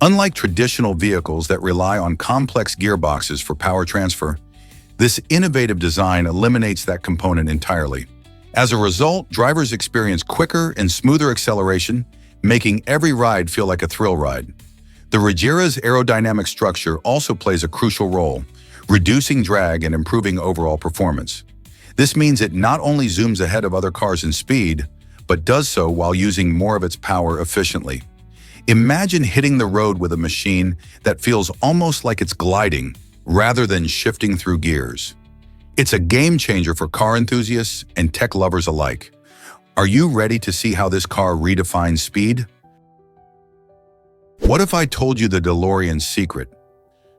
[SPEAKER 1] Unlike traditional vehicles that rely on complex gearboxes for power transfer, this innovative design eliminates that component entirely. As a result, drivers experience quicker and smoother acceleration, making every ride feel like a thrill ride. The Regera's aerodynamic structure also plays a crucial role, reducing drag and improving overall performance. This means it not only zooms ahead of other cars in speed, but does so while using more of its power efficiently. Imagine hitting the road with a machine that feels almost like it's gliding rather than shifting through gears. It's a game changer for car enthusiasts and tech lovers alike. Are you ready to see how this car redefines speed? What if I told you the Delorean's secret?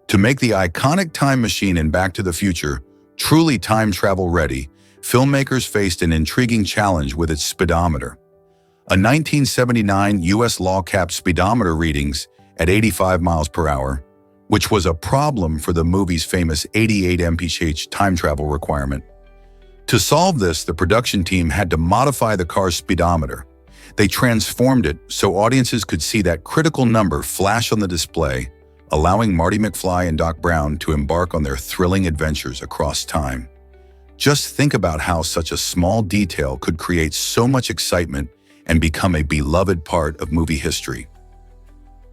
[SPEAKER 1] To make the iconic time machine in Back to the Future truly time travel ready, filmmakers faced an intriguing challenge with its speedometer. A 1979 US law capped speedometer readings at 85 miles per hour, which was a problem for the movie's famous 88 mph time travel requirement. To solve this, the production team had to modify the car's speedometer. They transformed it so audiences could see that critical number flash on the display, allowing Marty McFly and Doc Brown to embark on their thrilling adventures across time. Just think about how such a small detail could create so much excitement and become a beloved part of movie history.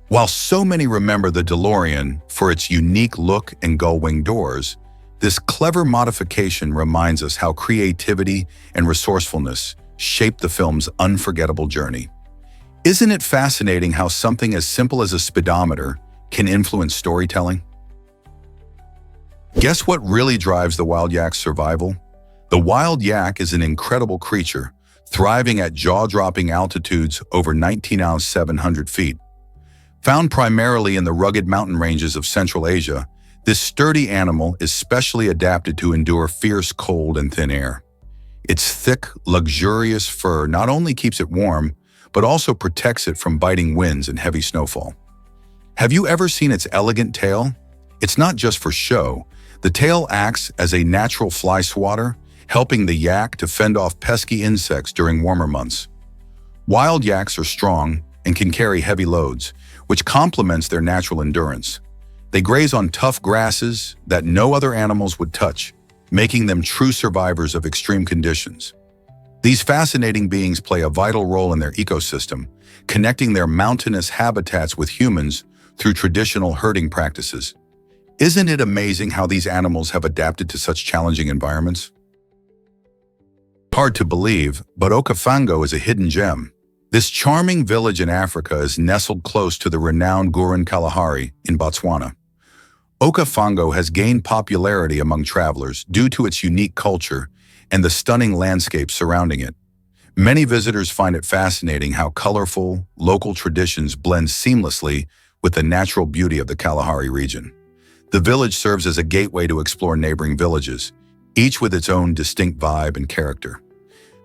[SPEAKER 1] While so many remember the DeLorean for its unique look and gull-wing doors, this clever modification reminds us how creativity and resourcefulness shaped the film's unforgettable journey. Isn't it fascinating how something as simple as a speedometer can influence storytelling? Guess what really drives the wild yak's survival? The wild yak is an incredible creature, thriving at jaw-dropping altitudes over 19,700 feet. Found primarily in the rugged mountain ranges of Central Asia, this sturdy animal is specially adapted to endure fierce cold and thin air. Its thick, luxurious fur not only keeps it warm, but also protects it from biting winds and heavy snowfall. Have you ever seen its elegant tail? It's not just for show. The tail acts as a natural fly swatter, helping the yak to fend off pesky insects during warmer months. Wild yaks are strong and can carry heavy loads, which complements their natural endurance. They graze on tough grasses that no other animals would touch, making them true survivors of extreme conditions. These fascinating beings play a vital role in their ecosystem, connecting their mountainous habitats with humans through traditional herding practices. Isn't it amazing how these animals have adapted to such challenging environments? Hard to believe, but Okavango is a hidden gem. This charming village in Africa is nestled close to the renowned Gurun Kalahari in Botswana. Okavango has gained popularity among travelers due to its unique culture and the stunning landscape surrounding it. Many visitors find it fascinating how colorful, local traditions blend seamlessly with the natural beauty of the Kalahari region. The village serves as a gateway to explore neighboring villages, each with its own distinct vibe and character.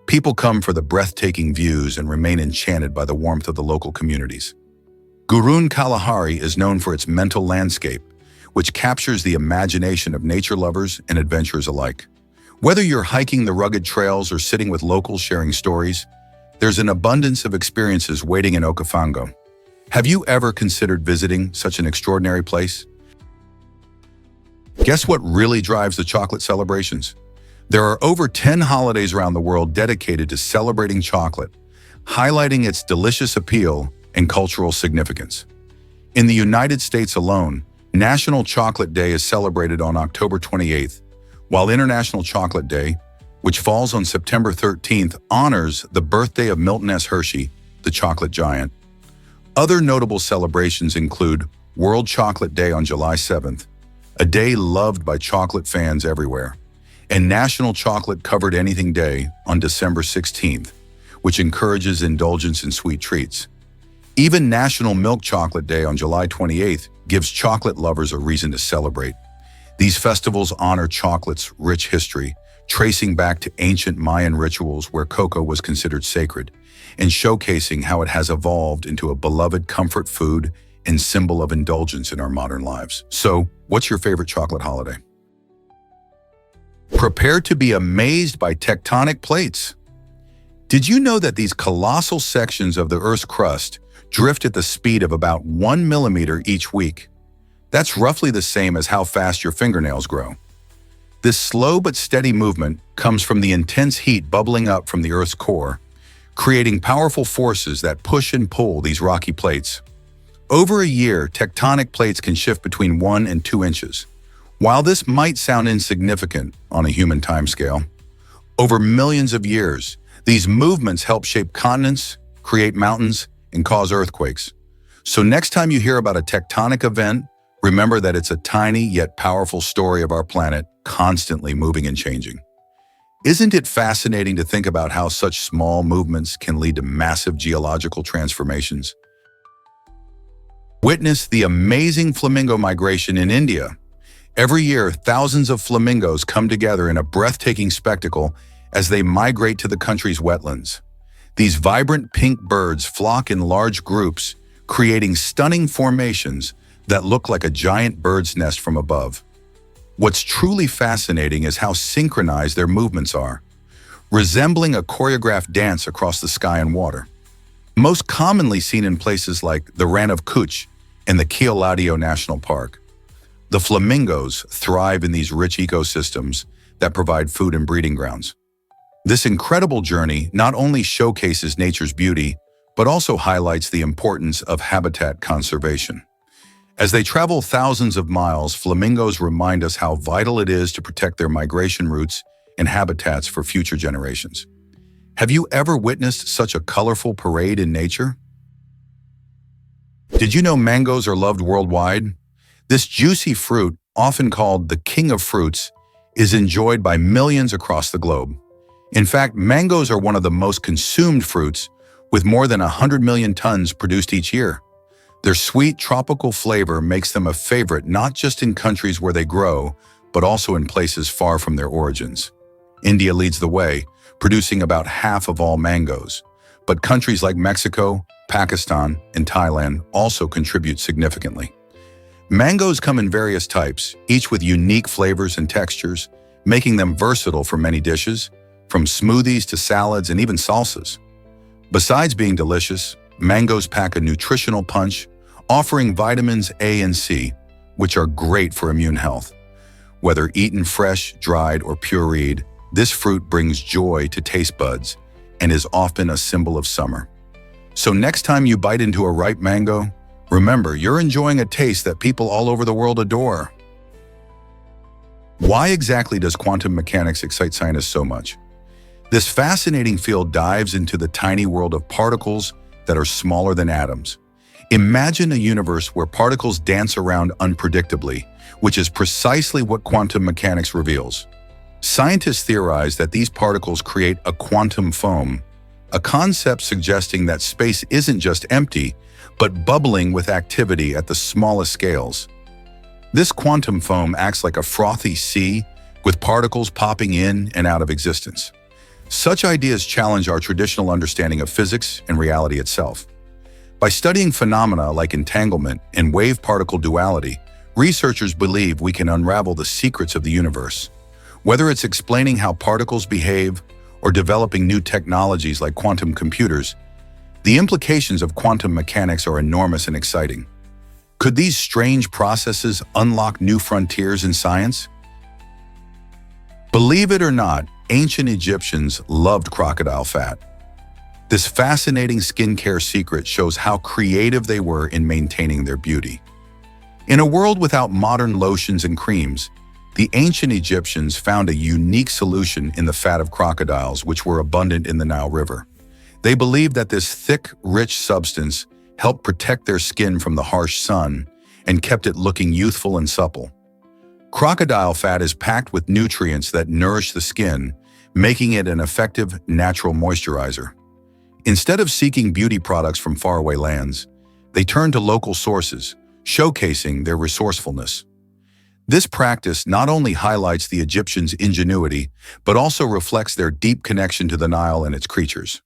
[SPEAKER 1] People come for the breathtaking views and remain enchanted by the warmth of the local communities. Gurun Kalahari is known for its mental landscape, which captures the imagination of nature lovers and adventurers alike. Whether you're hiking the rugged trails or sitting with locals sharing stories, there's an abundance of experiences waiting in Okavango. Have you ever considered visiting such an extraordinary place? Guess what really drives the chocolate celebrations? There are over 10 holidays around the world dedicated to celebrating chocolate, highlighting its delicious appeal and cultural significance. In the United States alone, National Chocolate Day is celebrated on October 28th, while International Chocolate Day, which falls on September 13th, honors the birthday of Milton S. Hershey, the chocolate giant. Other notable celebrations include World Chocolate Day on July 7th, a day loved by chocolate fans everywhere, and National Chocolate Covered Anything Day on December 16th, which encourages indulgence in sweet treats. Even National Milk Chocolate Day on July 28th gives chocolate lovers a reason to celebrate. These festivals honor chocolate's rich history, tracing back to ancient Mayan rituals where cocoa was considered sacred, and showcasing how it has evolved into a beloved comfort food and symbol of indulgence in our modern lives. So, what's your favorite chocolate holiday? Prepare to be amazed by tectonic plates. Did you know that these colossal sections of the Earth's crust drift at the speed of about 1 millimeter each week? That's roughly the same as how fast your fingernails grow. This slow but steady movement comes from the intense heat bubbling up from the Earth's core, creating powerful forces that push and pull these rocky plates. Over a year, tectonic plates can shift between 1 and 2 inches. While this might sound insignificant on a human timescale, over millions of years, these movements help shape continents, create mountains, and cause earthquakes. So next time you hear about a tectonic event, remember that it's a tiny yet powerful story of our planet constantly moving and changing. Isn't it fascinating to think about how such small movements can lead to massive geological transformations? Witness the amazing flamingo migration in India. Every year, thousands of flamingos come together in a breathtaking spectacle as they migrate to the country's wetlands. These vibrant pink birds flock in large groups, creating stunning formations that look like a giant bird's nest from above. What's truly fascinating is how synchronized their movements are, resembling a choreographed dance across the sky and water. Most commonly seen in places like the Rann of Kutch and the Koala National Park. The flamingos thrive in these rich ecosystems that provide food and breeding grounds. This incredible journey not only showcases nature's beauty, but also highlights the importance of habitat conservation. As they travel thousands of miles, flamingos remind us how vital it is to protect their migration routes and habitats for future generations. Have you ever witnessed such a colorful parade in nature? Did you know mangoes are loved worldwide? This juicy fruit, often called the king of fruits, is enjoyed by millions across the globe. In fact, mangoes are one of the most consumed fruits, with more than 100 million tons produced each year. Their sweet tropical flavor makes them a favorite not just in countries where they grow, but also in places far from their origins. India leads the way, producing about half of all mangoes, but countries like Mexico, Pakistan, and Thailand also contribute significantly. Mangoes come in various types, each with unique flavors and textures, making them versatile for many dishes, from smoothies to salads and even salsas. Besides being delicious, mangoes pack a nutritional punch, offering vitamins A and C, which are great for immune health. Whether eaten fresh, dried, or pureed, this fruit brings joy to taste buds and is often a symbol of summer. So next time you bite into a ripe mango, remember you're enjoying a taste that people all over the world adore. Why exactly does quantum mechanics excite scientists so much? This fascinating field dives into the tiny world of particles that are smaller than atoms. Imagine a universe where particles dance around unpredictably, which is precisely what quantum mechanics reveals. Scientists theorize that these particles create a quantum foam, a concept suggesting that space isn't just empty, but bubbling with activity at the smallest scales. This quantum foam acts like a frothy sea, with particles popping in and out of existence. Such ideas challenge our traditional understanding of physics and reality itself. By studying phenomena like entanglement and wave-particle duality, researchers believe we can unravel the secrets of the universe. Whether it's explaining how particles behave or developing new technologies like quantum computers, the implications of quantum mechanics are enormous and exciting. Could these strange processes unlock new frontiers in science? Believe it or not, ancient Egyptians loved crocodile fat. This fascinating skincare secret shows how creative they were in maintaining their beauty. In a world without modern lotions and creams, the ancient Egyptians found a unique solution in the fat of crocodiles, which were abundant in the Nile River. They believed that this thick, rich substance helped protect their skin from the harsh sun and kept it looking youthful and supple. Crocodile fat is packed with nutrients that nourish the skin, making it an effective natural moisturizer. Instead of seeking beauty products from faraway lands, they turned to local sources, showcasing their resourcefulness. This practice not only highlights the Egyptians' ingenuity, but also reflects their deep connection to the Nile and its creatures.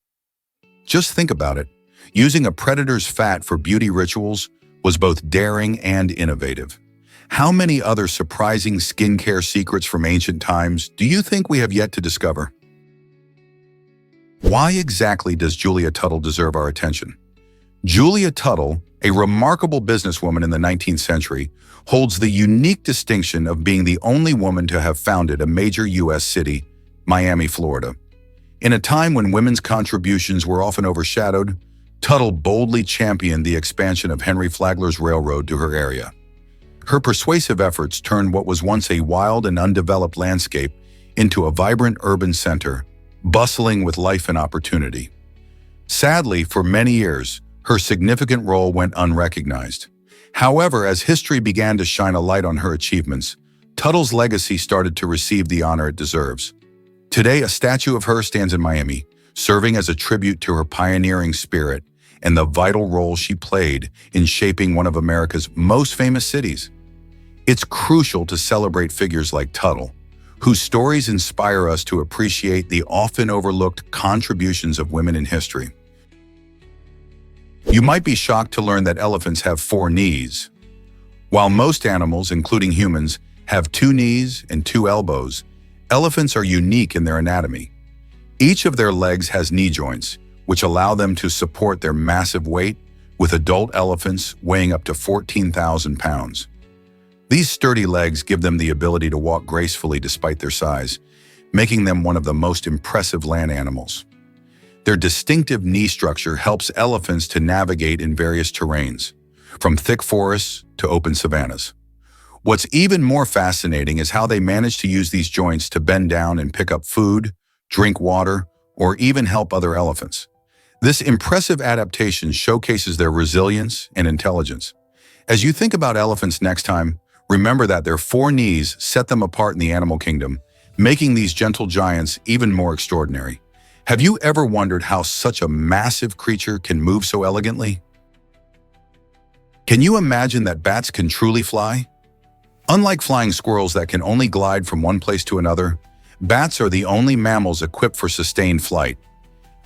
[SPEAKER 1] Just think about it. Using a predator's fat for beauty rituals was both daring and innovative. How many other surprising skincare secrets from ancient times do you think we have yet to discover? Why exactly does Julia Tuttle deserve our attention? Julia Tuttle, a remarkable businesswoman in the 19th century, holds the unique distinction of being the only woman to have founded a major U.S. city, Miami, Florida. In a time when women's contributions were often overshadowed, Tuttle boldly championed the expansion of Henry Flagler's railroad to her area. Her persuasive efforts turned what was once a wild and undeveloped landscape into a vibrant urban center, bustling with life and opportunity. Sadly, for many years, her significant role went unrecognized. However, as history began to shine a light on her achievements, Tuttle's legacy started to receive the honor it deserves. Today, a statue of her stands in Miami, serving as a tribute to her pioneering spirit and the vital role she played in shaping one of America's most famous cities. It's crucial to celebrate figures like Tuttle, whose stories inspire us to appreciate the often overlooked contributions of women in history. You might be shocked to learn that elephants have 4 knees. While most animals, including humans, have 2 knees and 2 elbows, elephants are unique in their anatomy. Each of their legs has knee joints, which allow them to support their massive weight, with adult elephants weighing up to 14,000 pounds. These sturdy legs give them the ability to walk gracefully despite their size, making them one of the most impressive land animals. Their distinctive knee structure helps elephants to navigate in various terrains, from thick forests to open savannas. What's even more fascinating is how they manage to use these joints to bend down and pick up food, drink water, or even help other elephants. This impressive adaptation showcases their resilience and intelligence. As you think about elephants next time, remember that their 4 knees set them apart in the animal kingdom, making these gentle giants even more extraordinary. Have you ever wondered how such a massive creature can move so elegantly? Can you imagine that bats can truly fly? Unlike flying squirrels that can only glide from one place to another, bats are the only mammals equipped for sustained flight.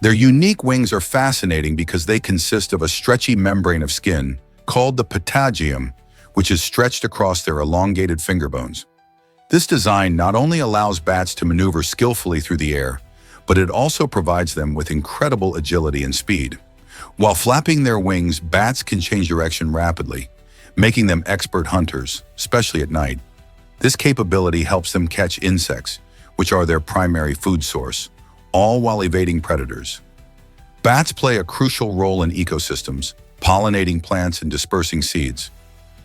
[SPEAKER 1] Their unique wings are fascinating because they consist of a stretchy membrane of skin called the patagium, which is stretched across their elongated finger bones. This design not only allows bats to maneuver skillfully through the air, but it also provides them with incredible agility and speed. While flapping their wings, bats can change direction rapidly, making them expert hunters, especially at night. This capability helps them catch insects, which are their primary food source, all while evading predators. Bats play a crucial role in ecosystems, pollinating plants and dispersing seeds.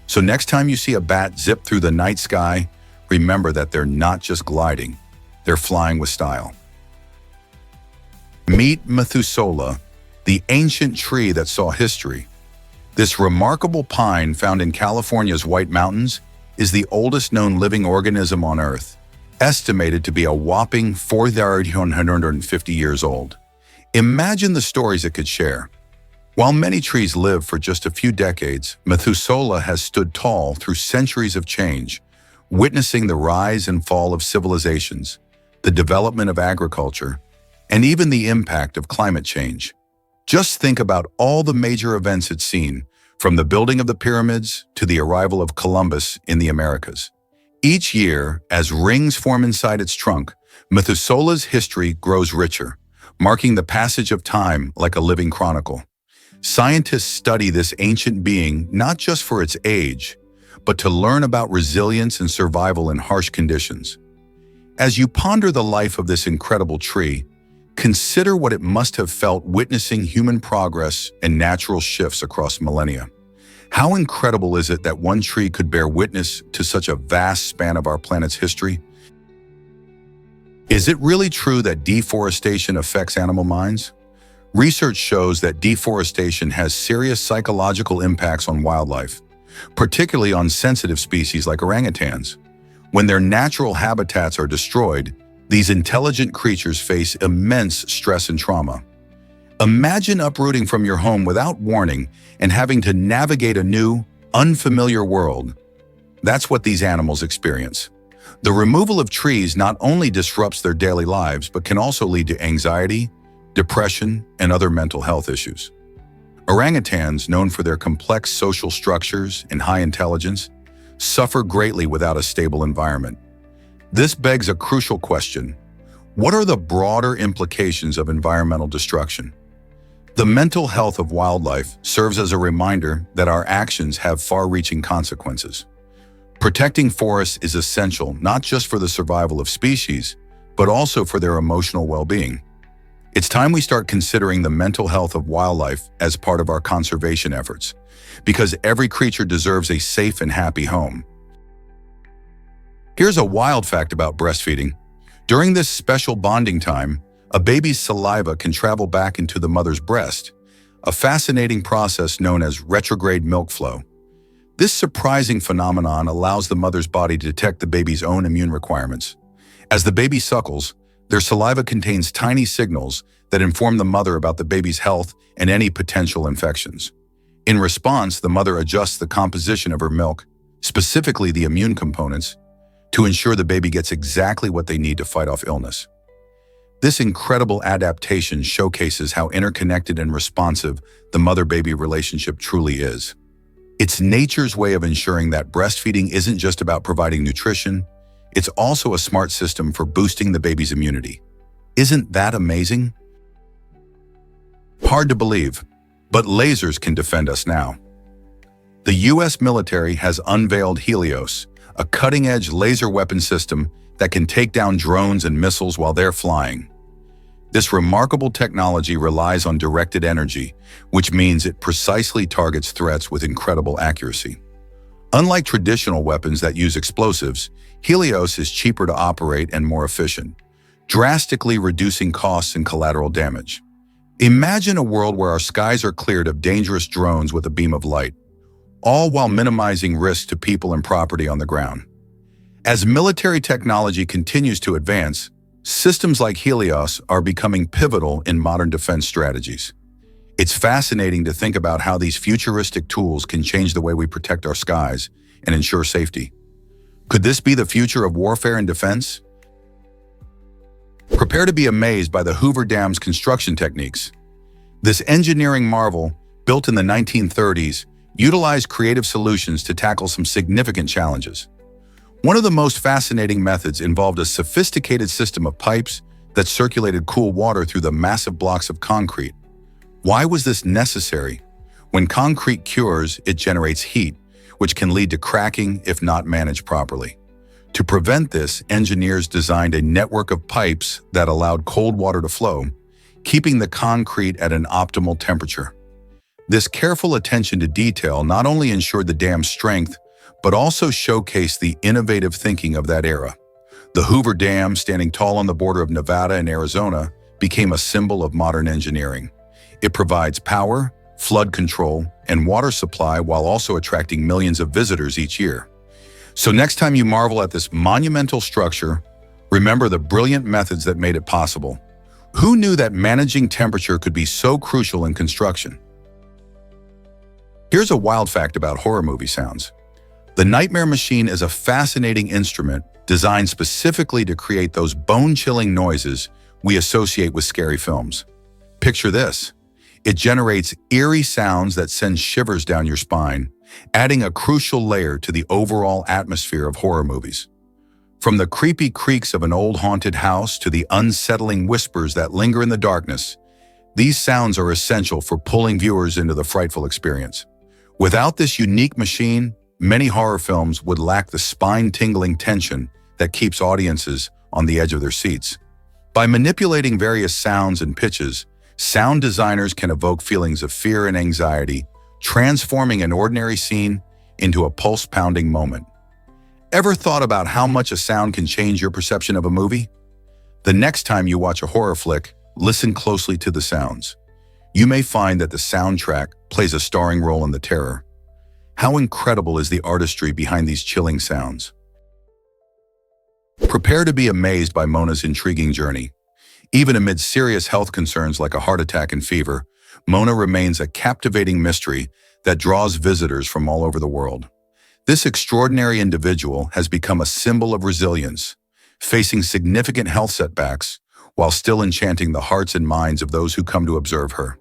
[SPEAKER 1] So next time you see a bat zip through the night sky, remember that they're not just gliding, they're flying with style. Meet Methuselah, the ancient tree that saw history. This remarkable pine found in California's White Mountains is the oldest known living organism on Earth, estimated to be a whopping 4,150 years old. Imagine the stories it could share. While many trees live for just a few decades, Methuselah has stood tall through centuries of change, witnessing the rise and fall of civilizations, the development of agriculture, and even the impact of climate change. Just think about all the major events it's seen, from the building of the pyramids to the arrival of Columbus in the Americas. Each year, as rings form inside its trunk, Methuselah's history grows richer, marking the passage of time like a living chronicle. Scientists study this ancient being not just for its age, but to learn about resilience and survival in harsh conditions. As you ponder the life of this incredible tree, consider what it must have felt witnessing human progress and natural shifts across millennia. How incredible is it that one tree could bear witness to such a vast span of our planet's history? Is it really true that deforestation affects animal minds? Research shows that deforestation has serious psychological impacts on wildlife, particularly on sensitive species like orangutans. When their natural habitats are destroyed, these intelligent creatures face immense stress and trauma. Imagine uprooting from your home without warning and having to navigate a new, unfamiliar world. That's what these animals experience. The removal of trees not only disrupts their daily lives, but can also lead to anxiety, depression, and other mental health issues. Orangutans, known for their complex social structures and high intelligence, suffer greatly without a stable environment. This begs a crucial question. What are the broader implications of environmental destruction? The mental health of wildlife serves as a reminder that our actions have far-reaching consequences. Protecting forests is essential not just for the survival of species, but also for their emotional well-being. It's time we start considering the mental health of wildlife as part of our conservation efforts, because every creature deserves a safe and happy home. Here's a wild fact about breastfeeding. During this special bonding time, a baby's saliva can travel back into the mother's breast, a fascinating process known as retrograde milk flow. This surprising phenomenon allows the mother's body to detect the baby's own immune requirements. As the baby suckles, their saliva contains tiny signals that inform the mother about the baby's health and any potential infections. In response, the mother adjusts the composition of her milk, specifically the immune components, to ensure the baby gets exactly what they need to fight off illness. This incredible adaptation showcases how interconnected and responsive the mother-baby relationship truly is. It's nature's way of ensuring that breastfeeding isn't just about providing nutrition, it's also a smart system for boosting the baby's immunity. Isn't that amazing? Hard to believe, but lasers can defend us now. The US military has unveiled Helios, a cutting-edge laser weapon system that can take down drones and missiles while they're flying. This remarkable technology relies on directed energy, which means it precisely targets threats with incredible accuracy. Unlike traditional weapons that use explosives, Helios is cheaper to operate and more efficient, drastically reducing costs and collateral damage. Imagine a world where our skies are cleared of dangerous drones with a beam of light, all while minimizing risk to people and property on the ground. As military technology continues to advance, systems like Helios are becoming pivotal in modern defense strategies. It's fascinating to think about how these futuristic tools can change the way we protect our skies and ensure safety. Could this be the future of warfare and defense? Prepare to be amazed by the Hoover Dam's construction techniques. This engineering marvel, built in the 1930s, utilized creative solutions to tackle some significant challenges. One of the most fascinating methods involved a sophisticated system of pipes that circulated cool water through the massive blocks of concrete. Why was this necessary? When concrete cures, it generates heat, which can lead to cracking if not managed properly. To prevent this, engineers designed a network of pipes that allowed cold water to flow, keeping the concrete at an optimal temperature. This careful attention to detail not only ensured the dam's strength, but also showcased the innovative thinking of that era. The Hoover Dam, standing tall on the border of Nevada and Arizona, became a symbol of modern engineering. It provides power, flood control, and water supply while also attracting millions of visitors each year. So next time you marvel at this monumental structure, remember the brilliant methods that made it possible. Who knew that managing temperature could be so crucial in construction? Here's a wild fact about horror movie sounds. The Nightmare Machine is a fascinating instrument designed specifically to create those bone-chilling noises we associate with scary films. Picture this. It generates eerie sounds that send shivers down your spine, adding a crucial layer to the overall atmosphere of horror movies. From the creepy creaks of an old haunted house to the unsettling whispers that linger in the darkness, these sounds are essential for pulling viewers into the frightful experience. Without this unique machine, many horror films would lack the spine-tingling tension that keeps audiences on the edge of their seats. By manipulating various sounds and pitches, sound designers can evoke feelings of fear and anxiety, transforming an ordinary scene into a pulse-pounding moment. Ever thought about how much a sound can change your perception of a movie? The next time you watch a horror flick, listen closely to the sounds. You may find that the soundtrack plays a starring role in the terror. How incredible is the artistry behind these chilling sounds? Prepare to be amazed by Mona's intriguing journey. Even amid serious health concerns like a heart attack and fever, Mona remains a captivating mystery that draws visitors from all over the world. This extraordinary individual has become a symbol of resilience, facing significant health setbacks while still enchanting the hearts and minds of those who come to observe her.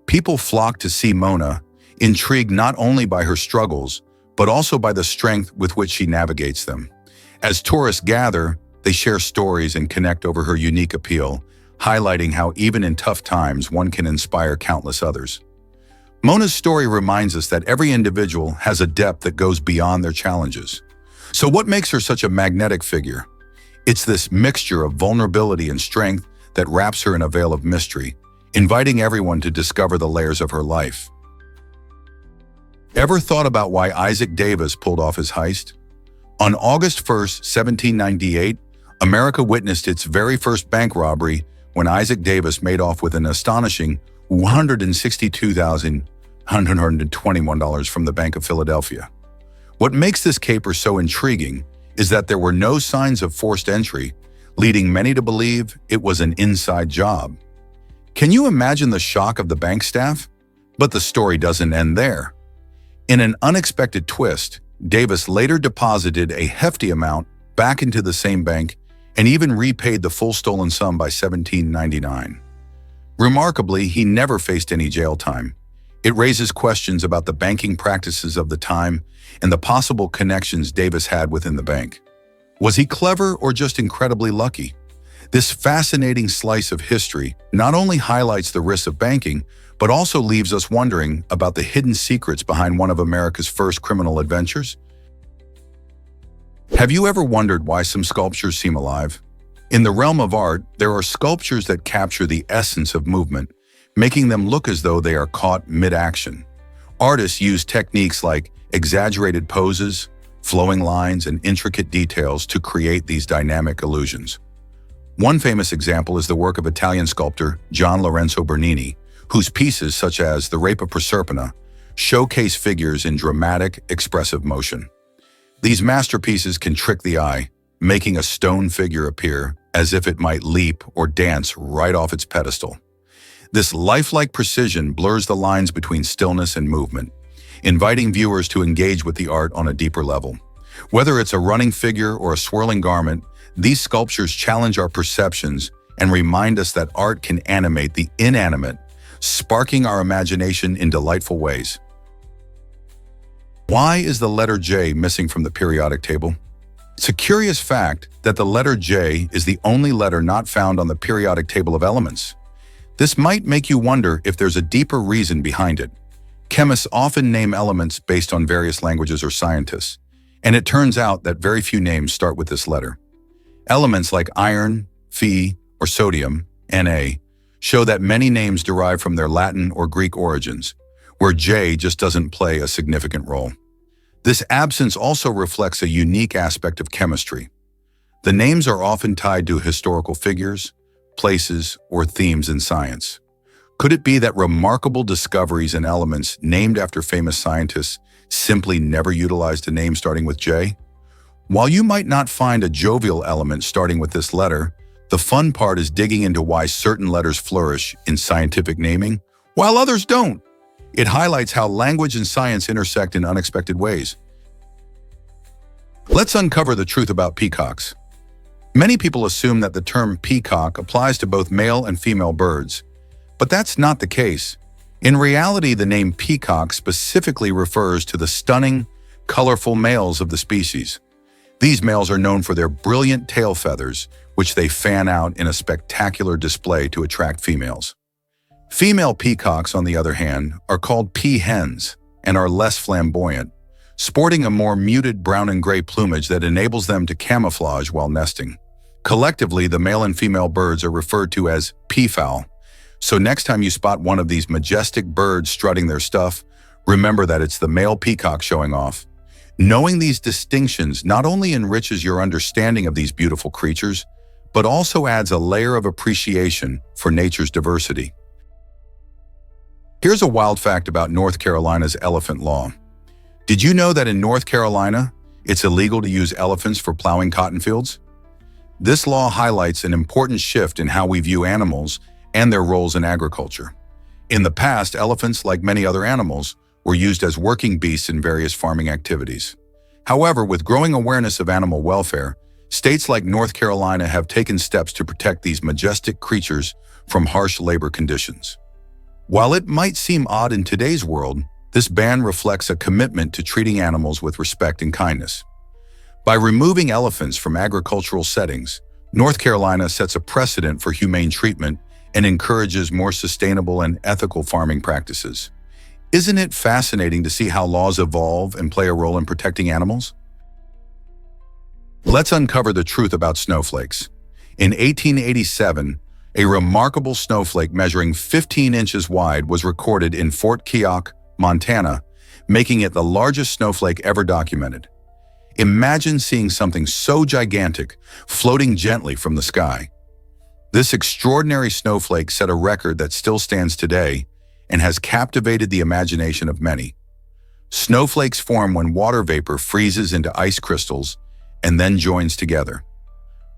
[SPEAKER 1] People flock to see Mona, intrigued not only by her struggles, but also by the strength with which she navigates them. As tourists gather, they share stories and connect over her unique appeal, highlighting how even in tough times one can inspire countless others. Mona's story reminds us that every individual has a depth that goes beyond their challenges. So what makes her such a magnetic figure? It's this mixture of vulnerability and strength that wraps her in a veil of mystery, inviting everyone to discover the layers of her life. Ever thought about why Isaac Davis pulled off his heist? On August 1st, 1798, America witnessed its very first bank robbery when Isaac Davis made off with an astonishing $162,121 from the Bank of Philadelphia. What makes this caper so intriguing is that there were no signs of forced entry, leading many to believe it was an inside job. Can you imagine the shock of the bank staff? But the story doesn't end there. In an unexpected twist, Davis later deposited a hefty amount back into the same bank and even repaid the full stolen sum by 1799. Remarkably, he never faced any jail time. It raises questions about the banking practices of the time and the possible connections Davis had within the bank. Was he clever or just incredibly lucky? This fascinating slice of history not only highlights the risks of banking, but also leaves us wondering about the hidden secrets behind one of America's first criminal adventures. Have you ever wondered why some sculptures seem alive? In the realm of art, there are sculptures that capture the essence of movement, making them look as though they are caught mid-action. Artists use techniques like exaggerated poses, flowing lines, and intricate details to create these dynamic illusions. One famous example is the work of Italian sculptor Gian Lorenzo Bernini, whose pieces, such as The Rape of Proserpina, showcase figures in dramatic, expressive motion. These masterpieces can trick the eye, making a stone figure appear as if it might leap or dance right off its pedestal. This lifelike precision blurs the lines between stillness and movement, inviting viewers to engage with the art on a deeper level. Whether it's a running figure or a swirling garment, these sculptures challenge our perceptions and remind us that art can animate the inanimate, sparking our imagination in delightful ways. Why is the letter J missing from the periodic table? It's a curious fact that the letter J is the only letter not found on the periodic table of elements. This might make you wonder if there's a deeper reason behind it. Chemists often name elements based on various languages or scientists, and it turns out that very few names start with this letter. Elements like iron, Fe, or sodium, Na, show that many names derive from their Latin or Greek origins, where J just doesn't play a significant role. This absence also reflects a unique aspect of chemistry. The names are often tied to historical figures, places, or themes in science. Could it be that remarkable discoveries in elements named after famous scientists simply never utilized a name starting with J? While you might not find a jovial element starting with this letter, the fun part is digging into why certain letters flourish in scientific naming, while others don't. It highlights how language and science intersect in unexpected ways. Let's uncover the truth about peacocks. Many people assume that the term peacock applies to both male and female birds, but that's not the case. In reality, the name peacock specifically refers to the stunning, colorful males of the species. These males are known for their brilliant tail feathers, which they fan out in a spectacular display to attract females. Female peacocks, on the other hand, are called peahens and are less flamboyant, sporting a more muted brown and gray plumage that enables them to camouflage while nesting. Collectively, the male and female birds are referred to as peafowl. So next time you spot one of these majestic birds strutting their stuff, Remember that it's the male peacock showing off. Knowing these distinctions not only enriches your understanding of these beautiful creatures, but also adds a layer of appreciation for nature's diversity. Here's a wild fact about North Carolina's elephant law. Did you know that in North Carolina, it's illegal to use elephants for plowing cotton fields? This law highlights an important shift in how we view animals and their roles in agriculture. In the past, elephants, like many other animals, were used as working beasts in various farming activities. However, with growing awareness of animal welfare, states like North Carolina have taken steps to protect these majestic creatures from harsh labor conditions. While it might seem odd in today's world, this ban reflects a commitment to treating animals with respect and kindness. By removing elephants from agricultural settings, North Carolina sets a precedent for humane treatment and encourages more sustainable and ethical farming practices. Isn't it fascinating to see how laws evolve and play a role in protecting animals? Let's uncover the truth about snowflakes. In 1887, a remarkable snowflake measuring 15 inches wide was recorded in Fort Keokuk, Montana, making it the largest snowflake ever documented. Imagine seeing something so gigantic floating gently from the sky. This extraordinary snowflake set a record that still stands today and has captivated the imagination of many. Snowflakes form when water vapor freezes into ice crystals and then joins together.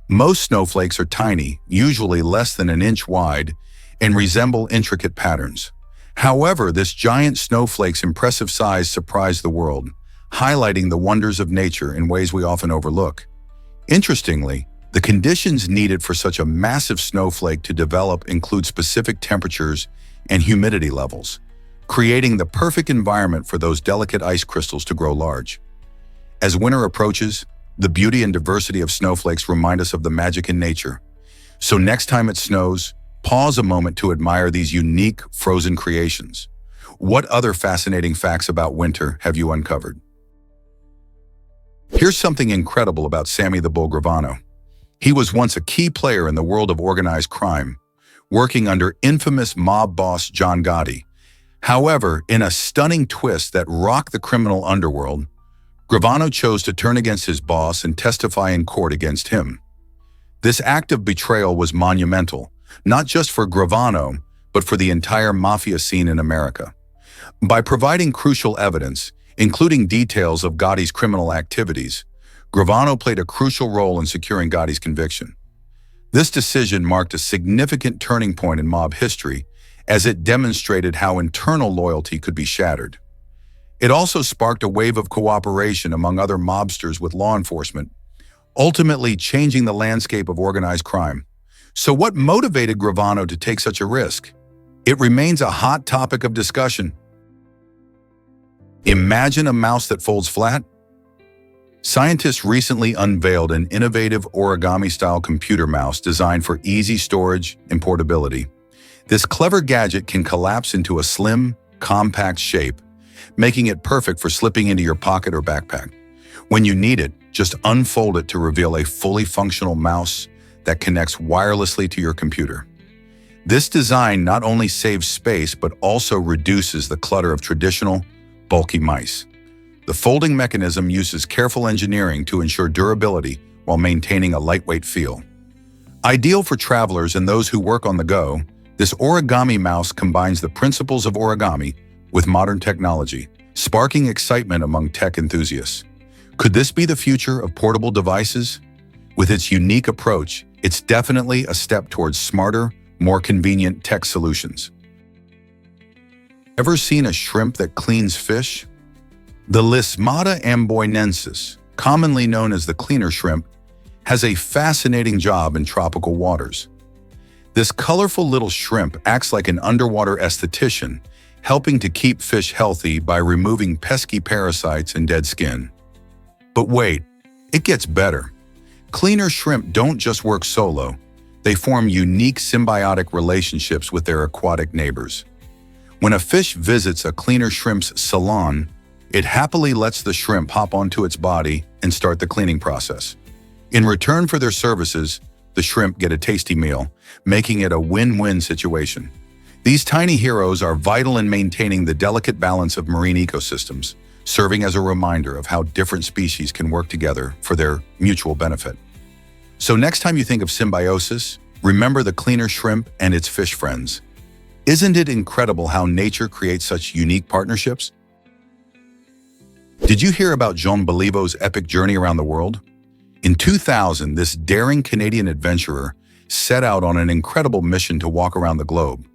[SPEAKER 1] Most snowflakes are tiny, usually less than an inch wide, and resemble intricate patterns. However, this giant snowflake's impressive size surprised the world, highlighting the wonders of nature in ways we often overlook. Interestingly, the conditions needed for such a massive snowflake to develop include specific temperatures and humidity levels, creating the perfect environment for those delicate ice crystals to grow large. As winter approaches, the beauty and diversity of snowflakes remind us of the magic in nature. So next time it snows, pause a moment to admire these unique frozen creations. What other fascinating facts about winter have you uncovered? Here's something incredible about Sammy the Bull Gravano. He was once a key player in the world of organized crime, working under infamous mob boss John Gotti. However, in a stunning twist that rocked the criminal underworld, Gravano chose to turn against his boss and testify in court against him. This act of betrayal was monumental, not just for Gravano, but for the entire mafia scene in America. By providing crucial evidence, including details of Gotti's criminal activities, Gravano played a crucial role in securing Gotti's conviction. This decision marked a significant turning point in mob history, as it demonstrated how internal loyalty could be shattered. It also sparked a wave of cooperation among other mobsters with law enforcement, ultimately changing the landscape of organized crime. So what motivated Gravano to take such a risk? It remains a hot topic of discussion. Imagine a mouse that folds flat? Scientists recently unveiled an innovative origami-style computer mouse designed for easy storage and portability. This clever gadget can collapse into a slim, compact shape, making it perfect for slipping into your pocket or backpack. When you need it, just unfold it to reveal a fully functional mouse that connects wirelessly to your computer. This design not only saves space, but also reduces the clutter of traditional, bulky mice. The folding mechanism uses careful engineering to ensure durability while maintaining a lightweight feel. Ideal for travelers and those who work on the go, this origami mouse combines the principles of origami with modern technology, sparking excitement among tech enthusiasts. Could this be the future of portable devices? With its unique approach, it's definitely a step towards smarter, more convenient tech solutions. Ever seen a shrimp that cleans fish? The Lismata amboinensis, commonly known as the cleaner shrimp, has a fascinating job in tropical waters. This colorful little shrimp acts like an underwater esthetician, helping to keep fish healthy by removing pesky parasites and dead skin. But wait, it gets better. Cleaner shrimp don't just work solo, they form unique symbiotic relationships with their aquatic neighbors. When a fish visits a cleaner shrimp's salon, it happily lets the shrimp hop onto its body and start the cleaning process. In return for their services, the shrimp get a tasty meal, making it a win-win situation. These tiny heroes are vital in maintaining the delicate balance of marine ecosystems, serving as a reminder of how different species can work together for their mutual benefit. So next time you think of symbiosis, remember the cleaner shrimp and its fish friends. Isn't it incredible how nature creates such unique partnerships? Did you hear about Jean Béliveau's epic journey around the world? In 2000, this daring Canadian adventurer set out on an incredible mission to walk around the globe.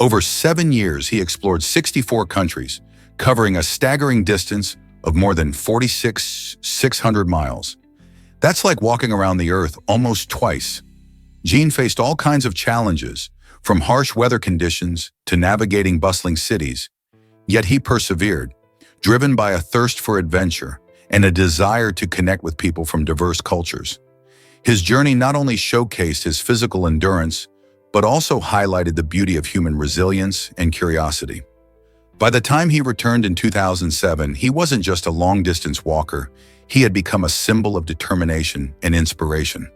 [SPEAKER 1] Over 7 years, he explored 64 countries, covering a staggering distance of more than 46,600 miles. That's like walking around the Earth almost twice. Jean faced all kinds of challenges, from harsh weather conditions to navigating bustling cities. Yet he persevered, driven by a thirst for adventure and a desire to connect with people from diverse cultures. His journey not only showcased his physical endurance, but also highlighted the beauty of human resilience and curiosity. By the time he returned in 2007, he wasn't just a long-distance walker, he had become a symbol of determination and inspiration.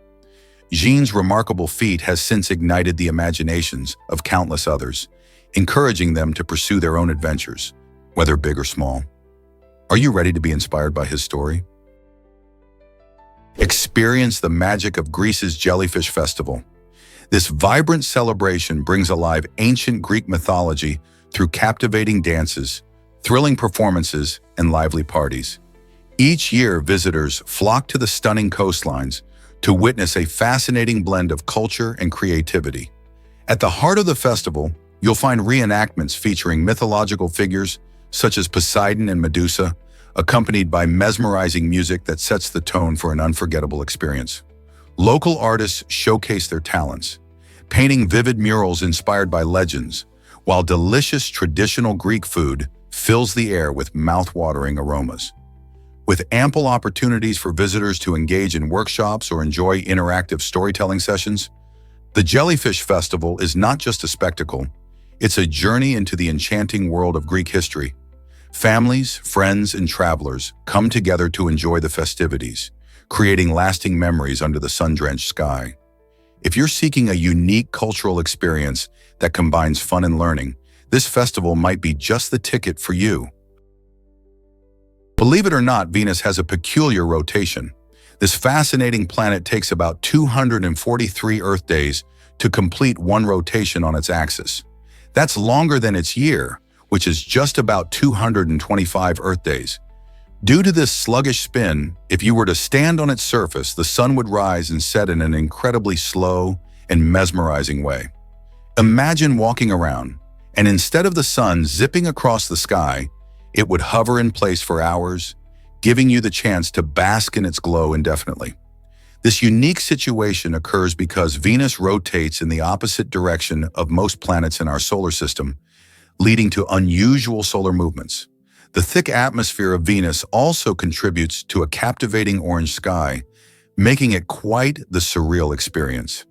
[SPEAKER 1] Jean's remarkable feat has since ignited the imaginations of countless others, encouraging them to pursue their own adventures, whether big or small. Are you ready to be inspired by his story? Experience the magic of Greece's Jellyfish Festival. This vibrant celebration brings alive ancient Greek mythology through captivating dances, thrilling performances, and lively parties. Each year, visitors flock to the stunning coastlines to witness a fascinating blend of culture and creativity. At the heart of the festival, you'll find reenactments featuring mythological figures such as Poseidon and Medusa, accompanied by mesmerizing music that sets the tone for an unforgettable experience. Local artists showcase their talents, painting vivid murals inspired by legends, while delicious traditional Greek food fills the air with mouth-watering aromas. With ample opportunities for visitors to engage in workshops or enjoy interactive storytelling sessions, the Jellyfish Festival is not just a spectacle, it's a journey into the enchanting world of Greek history. Families, friends, and travelers come together to enjoy the festivities, creating lasting memories under the sun-drenched sky. If you're seeking a unique cultural experience that combines fun and learning, this festival might be just the ticket for you. Believe it or not, Venus has a peculiar rotation. This fascinating planet takes about 243 Earth days to complete one rotation on its axis. That's longer than its year, which is just about 225 Earth days. Due to this sluggish spin, if you were to stand on its surface, the sun would rise and set in an incredibly slow and mesmerizing way. Imagine walking around, and instead of the sun zipping across the sky, it would hover in place for hours, giving you the chance to bask in its glow indefinitely. This unique situation occurs because Venus rotates in the opposite direction of most planets in our solar system, leading to unusual solar movements. The thick atmosphere of Venus also contributes to a captivating orange sky, making it quite the surreal experience.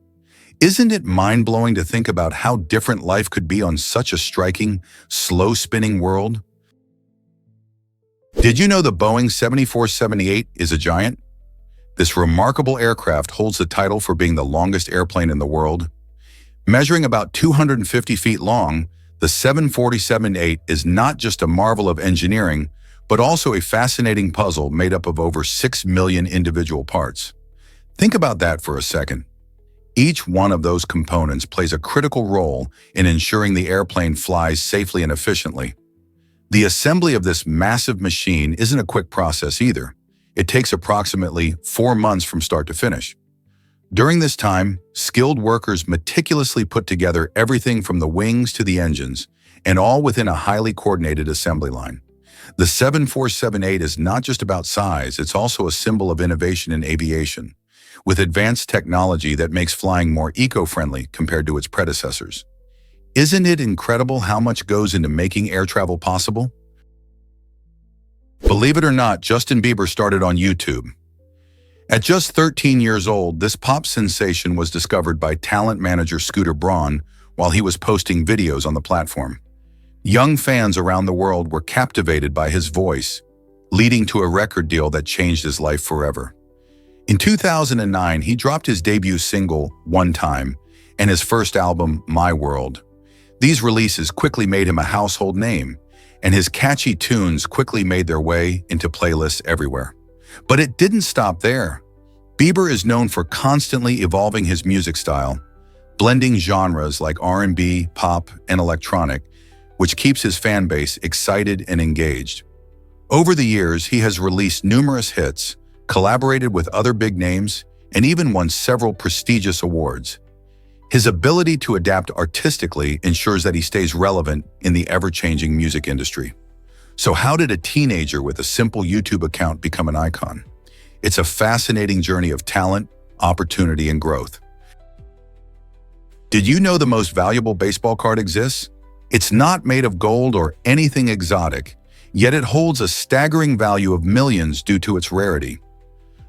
[SPEAKER 1] Isn't it mind-blowing to think about how different life could be on such a striking, slow-spinning world? Did you know the Boeing 7478 is a giant? This remarkable aircraft holds the title for being the longest airplane in the world. Measuring about 250 feet long, the 747-8 is not just a marvel of engineering, but also a fascinating puzzle made up of over 6 million individual parts. Think about that for a second. Each one of those components plays a critical role in ensuring the airplane flies safely and efficiently. The assembly of this massive machine isn't a quick process either. It takes approximately 4 months from start to finish. During this time, skilled workers meticulously put together everything from the wings to the engines, and all within a highly coordinated assembly line. The 7478 is not just about size, it's also a symbol of innovation in aviation, with advanced technology that makes flying more eco-friendly compared to its predecessors. Isn't it incredible how much goes into making air travel possible? Believe it or not, Justin Bieber started on YouTube. At just 13 years old, this pop sensation was discovered by talent manager Scooter Braun while he was posting videos on the platform. Young fans around the world were captivated by his voice, leading to a record deal that changed his life forever. In 2009, he dropped his debut single, One Time, and his first album, My World. These releases quickly made him a household name, and his catchy tunes quickly made their way into playlists everywhere. But it didn't stop there. Bieber is known for constantly evolving his music style, blending genres like R&B, pop, and electronic, which keeps his fan base excited and engaged. Over the years, he has released numerous hits, collaborated with other big names, and even won several prestigious awards. His ability to adapt artistically ensures that he stays relevant in the ever-changing music industry. So how did a teenager with a simple YouTube account become an icon? It's a fascinating journey of talent, opportunity, and growth. Did you know the most valuable baseball card exists? It's not made of gold or anything exotic, yet it holds a staggering value of millions due to its rarity.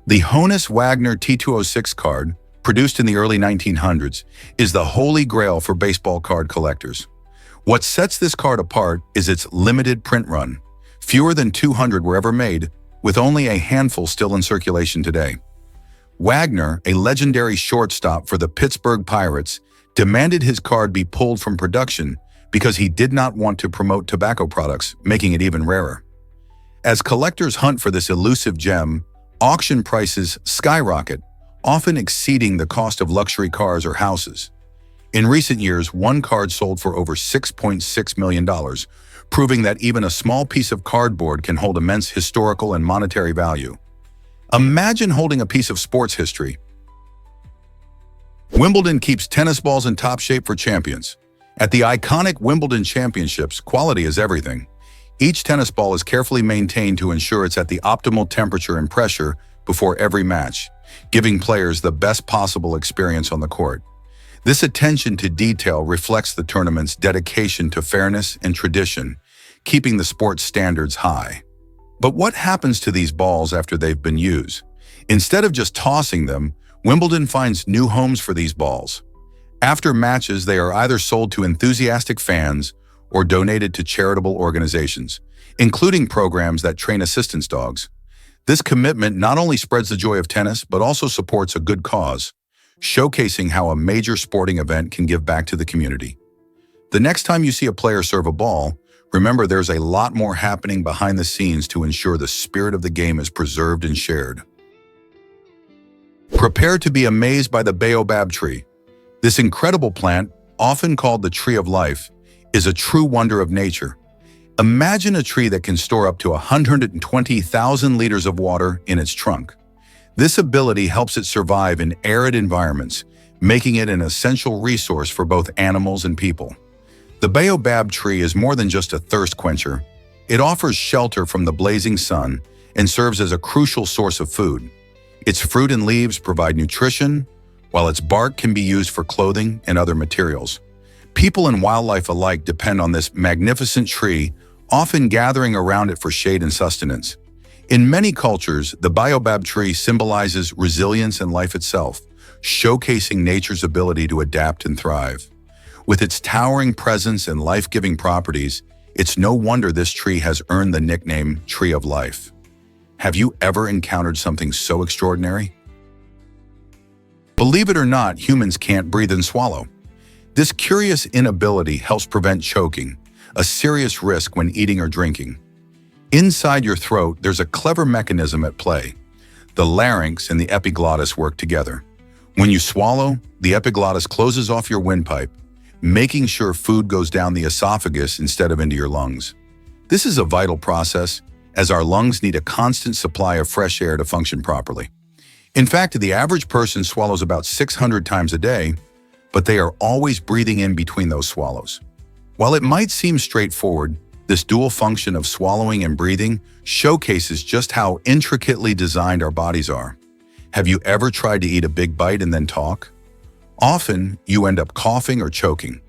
[SPEAKER 1] The Honus Wagner T206 card, produced in the early 1900s, is the holy grail for baseball card collectors. What sets this card apart is its limited print run. Fewer than 200 were ever made, with only a handful still in circulation today. Wagner, a legendary shortstop for the Pittsburgh Pirates, demanded his card be pulled from production because he did not want to promote tobacco products, making it even rarer. As collectors hunt for this elusive gem, auction prices skyrocket, often exceeding the cost of luxury cars or houses. In recent years, one card sold for over $6.6 million, proving that even a small piece of cardboard can hold immense historical and monetary value. Imagine holding a piece of sports history. Wimbledon keeps tennis balls in top shape for champions. At the iconic Wimbledon Championships, quality is everything. Each tennis ball is carefully maintained to ensure it's at the optimal temperature and pressure before every match, giving players the best possible experience on the court. This attention to detail reflects the tournament's dedication to fairness and tradition, keeping the sport's standards high. But what happens to these balls after they've been used? Instead of just tossing them, Wimbledon finds new homes for these balls. After matches, they are either sold to enthusiastic fans or donated to charitable organizations, including programs that train assistance dogs. This commitment not only spreads the joy of tennis, but also supports a good cause, showcasing how a major sporting event can give back to the community. The next time you see a player serve a ball, remember there's a lot more happening behind the scenes to ensure the spirit of the game is preserved and shared. Prepare to be amazed by the baobab tree. This incredible plant, often called the tree of life, is a true wonder of nature. Imagine a tree that can store up to 120,000 liters of water in its trunk. This ability helps it survive in arid environments, making it an essential resource for both animals and people. The baobab tree is more than just a thirst quencher. It offers shelter from the blazing sun and serves as a crucial source of food. Its fruit and leaves provide nutrition, while its bark can be used for clothing and other materials. People and wildlife alike depend on this magnificent tree, often gathering around it for shade and sustenance. In many cultures, the baobab tree symbolizes resilience and life itself, showcasing nature's ability to adapt and thrive. With its towering presence and life-giving properties, it's no wonder this tree has earned the nickname Tree of Life. Have you ever encountered something so extraordinary? Believe it or not, humans can't breathe and swallow. This curious inability helps prevent choking, a serious risk when eating or drinking. Inside your throat, there's a clever mechanism at play. The larynx and the epiglottis work together. When you swallow, the epiglottis closes off your windpipe, making sure food goes down the esophagus instead of into your lungs. This is a vital process, as our lungs need a constant supply of fresh air to function properly. In fact, the average person swallows about 600 times a day, but they are always breathing in between those swallows. While it might seem straightforward, this dual function of swallowing and breathing showcases just how intricately designed our bodies are. Have you ever tried to eat a big bite and then talk? Often, you end up coughing or choking.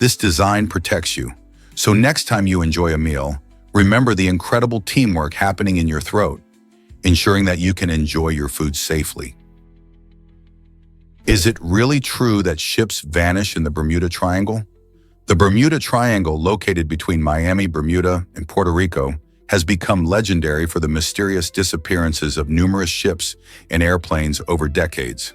[SPEAKER 1] This design protects you. So next time you enjoy a meal, remember the incredible teamwork happening in your throat, ensuring that you can enjoy your food safely. Is it really true that ships vanish in the Bermuda Triangle? The Bermuda Triangle, located between Miami, Bermuda, and Puerto Rico, has become legendary for the mysterious disappearances of numerous ships and airplanes over decades.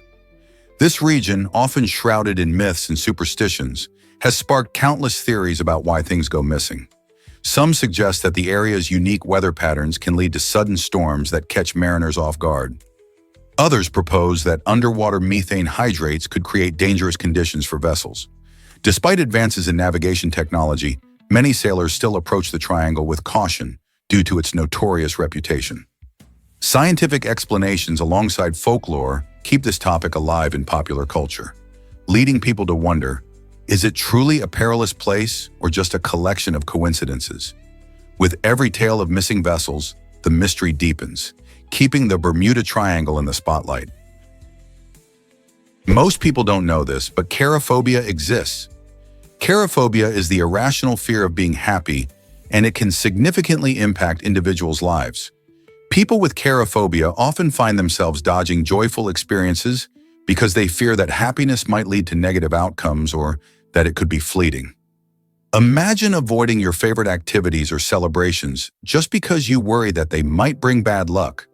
[SPEAKER 1] This region, often shrouded in myths and superstitions, has sparked countless theories about why things go missing. Some suggest that the area's unique weather patterns can lead to sudden storms that catch mariners off guard. Others propose that underwater methane hydrates could create dangerous conditions for vessels. Despite advances in navigation technology, many sailors still approach the triangle with caution due to its notorious reputation. Scientific explanations alongside folklore keep this topic alive in popular culture, leading people to wonder, is it truly a perilous place or just a collection of coincidences? With every tale of missing vessels, the mystery deepens, keeping the Bermuda Triangle in the spotlight. Most people don't know this, but cheirophobia exists. Cheirophobia is the irrational fear of being happy, and it can significantly impact individuals' lives. People with cheirophobia often find themselves dodging joyful experiences because they fear that happiness might lead to negative outcomes or that it could be fleeting. Imagine avoiding your favorite activities or celebrations just because you worry that they might bring bad luck.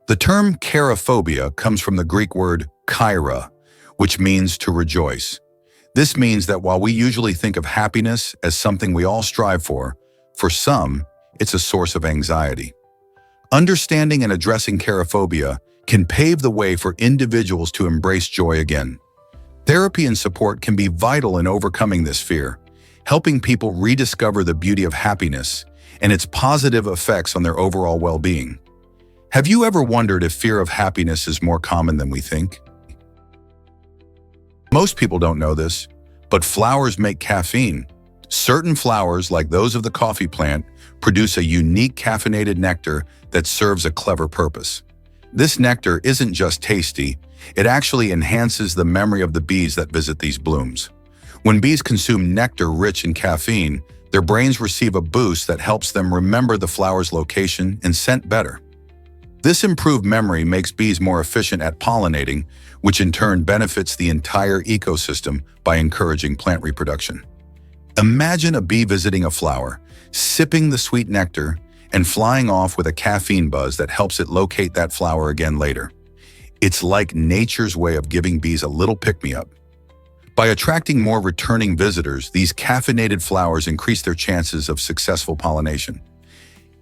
[SPEAKER 1] The term cheirophobia comes from the Greek word chaira, which means to rejoice. This means that while we usually think of happiness as something we all strive for some, it's a source of anxiety. Understanding and addressing cheirophobia can pave the way for individuals to embrace joy again. Therapy and support can be vital in overcoming this fear, helping people rediscover the beauty of happiness and its positive effects on their overall well-being. Have you ever wondered if fear of happiness is more common than we think? Most people don't know this, but flowers make caffeine. Certain flowers, like those of the coffee plant, produce a unique caffeinated nectar that serves a clever purpose. This nectar isn't just tasty, it actually enhances the memory of the bees that visit these blooms. When bees consume nectar rich in caffeine, their brains receive a boost that helps them remember the flower's location and scent better. This improved memory makes bees more efficient at pollinating, which in turn benefits the entire ecosystem by encouraging plant reproduction. Imagine a bee visiting a flower, sipping the sweet nectar, and flying off with a caffeine buzz that helps it locate that flower again later. It's like nature's way of giving bees a little pick-me-up. By attracting more returning visitors, these caffeinated flowers increase their chances of successful pollination.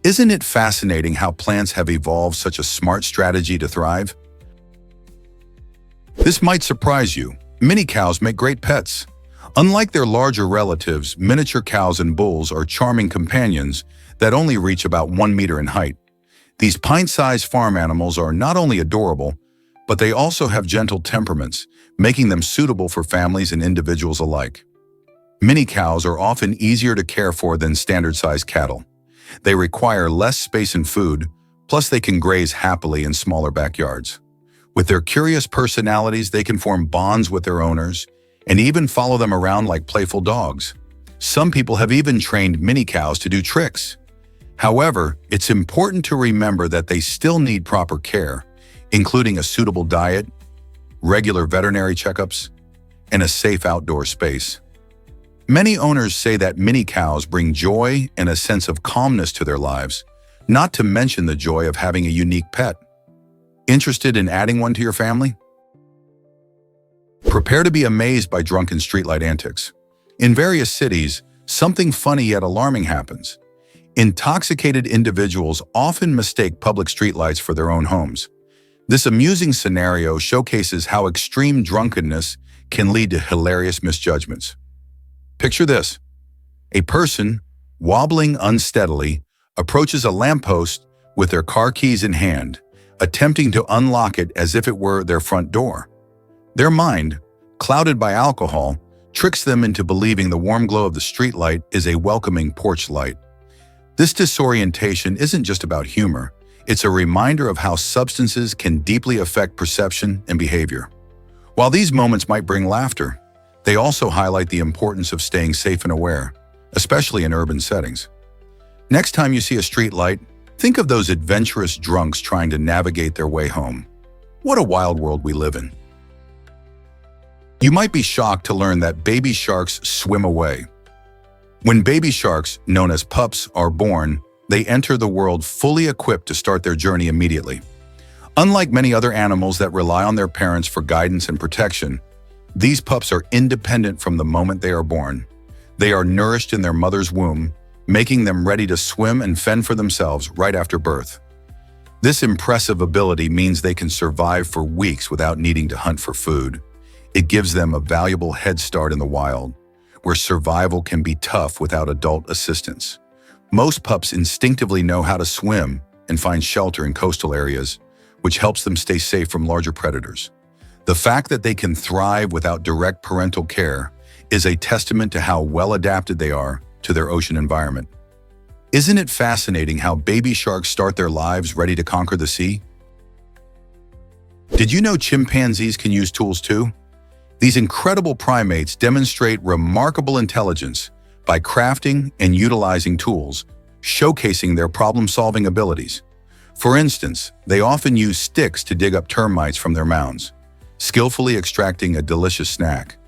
[SPEAKER 1] Isn't it fascinating how plants have evolved such a smart strategy to thrive? This might surprise you. Mini cows make great pets. Unlike their larger relatives, miniature cows and bulls are charming companions that only reach about 1 meter in height. These pint-sized farm animals are not only adorable, but they also have gentle temperaments, making them suitable for families and individuals alike. Mini cows are often easier to care for than standard-sized cattle. They require less space and food, plus they can graze happily in smaller backyards. With their curious personalities, they can form bonds with their owners and even follow them around like playful dogs. Some people have even trained mini cows to do tricks. However, it's important to remember that they still need proper care, including a suitable diet, regular veterinary checkups, and a safe outdoor space. Many owners say that mini cows bring joy and a sense of calmness to their lives, not to mention the joy of having a unique pet. Interested in adding one to your family? Prepare to be amazed by drunken streetlight antics. In various cities, something funny yet alarming happens. Intoxicated individuals often mistake public streetlights for their own homes. This amusing scenario showcases how extreme drunkenness can lead to hilarious misjudgments. Picture this. A person, wobbling unsteadily, approaches a lamppost with their car keys in hand, attempting to unlock it as if it were their front door. Their mind, clouded by alcohol, tricks them into believing the warm glow of the streetlight is a welcoming porch light. This disorientation isn't just about humor. It's a reminder of how substances can deeply affect perception and behavior. While these moments might bring laughter, they also highlight the importance of staying safe and aware, especially in urban settings. Next time you see a streetlight, think of those adventurous drunks trying to navigate their way home. What a wild world we live in. You might be shocked to learn that baby sharks swim away. When baby sharks, known as pups, are born, they enter the world fully equipped to start their journey immediately. Unlike many other animals that rely on their parents for guidance and protection, These pups are independent from the moment they are born. They are nourished in their mother's womb, making them ready to swim and fend for themselves right after birth. This impressive ability means they can survive for weeks without needing to hunt for food. It gives them a valuable head start in the wild, where survival can be tough without adult assistance. Most pups instinctively know how to swim and find shelter in coastal areas, which helps them stay safe from larger predators. The fact that they can thrive without direct parental care is a testament to how well adapted they are to their ocean environment. Isn't it fascinating how baby sharks start their lives ready to conquer the sea? Did you know chimpanzees can use tools too? These incredible primates demonstrate remarkable intelligence by crafting and utilizing tools, showcasing their problem-solving abilities. For instance, they often use sticks to dig up termites from their mounds, skillfully extracting a delicious snack.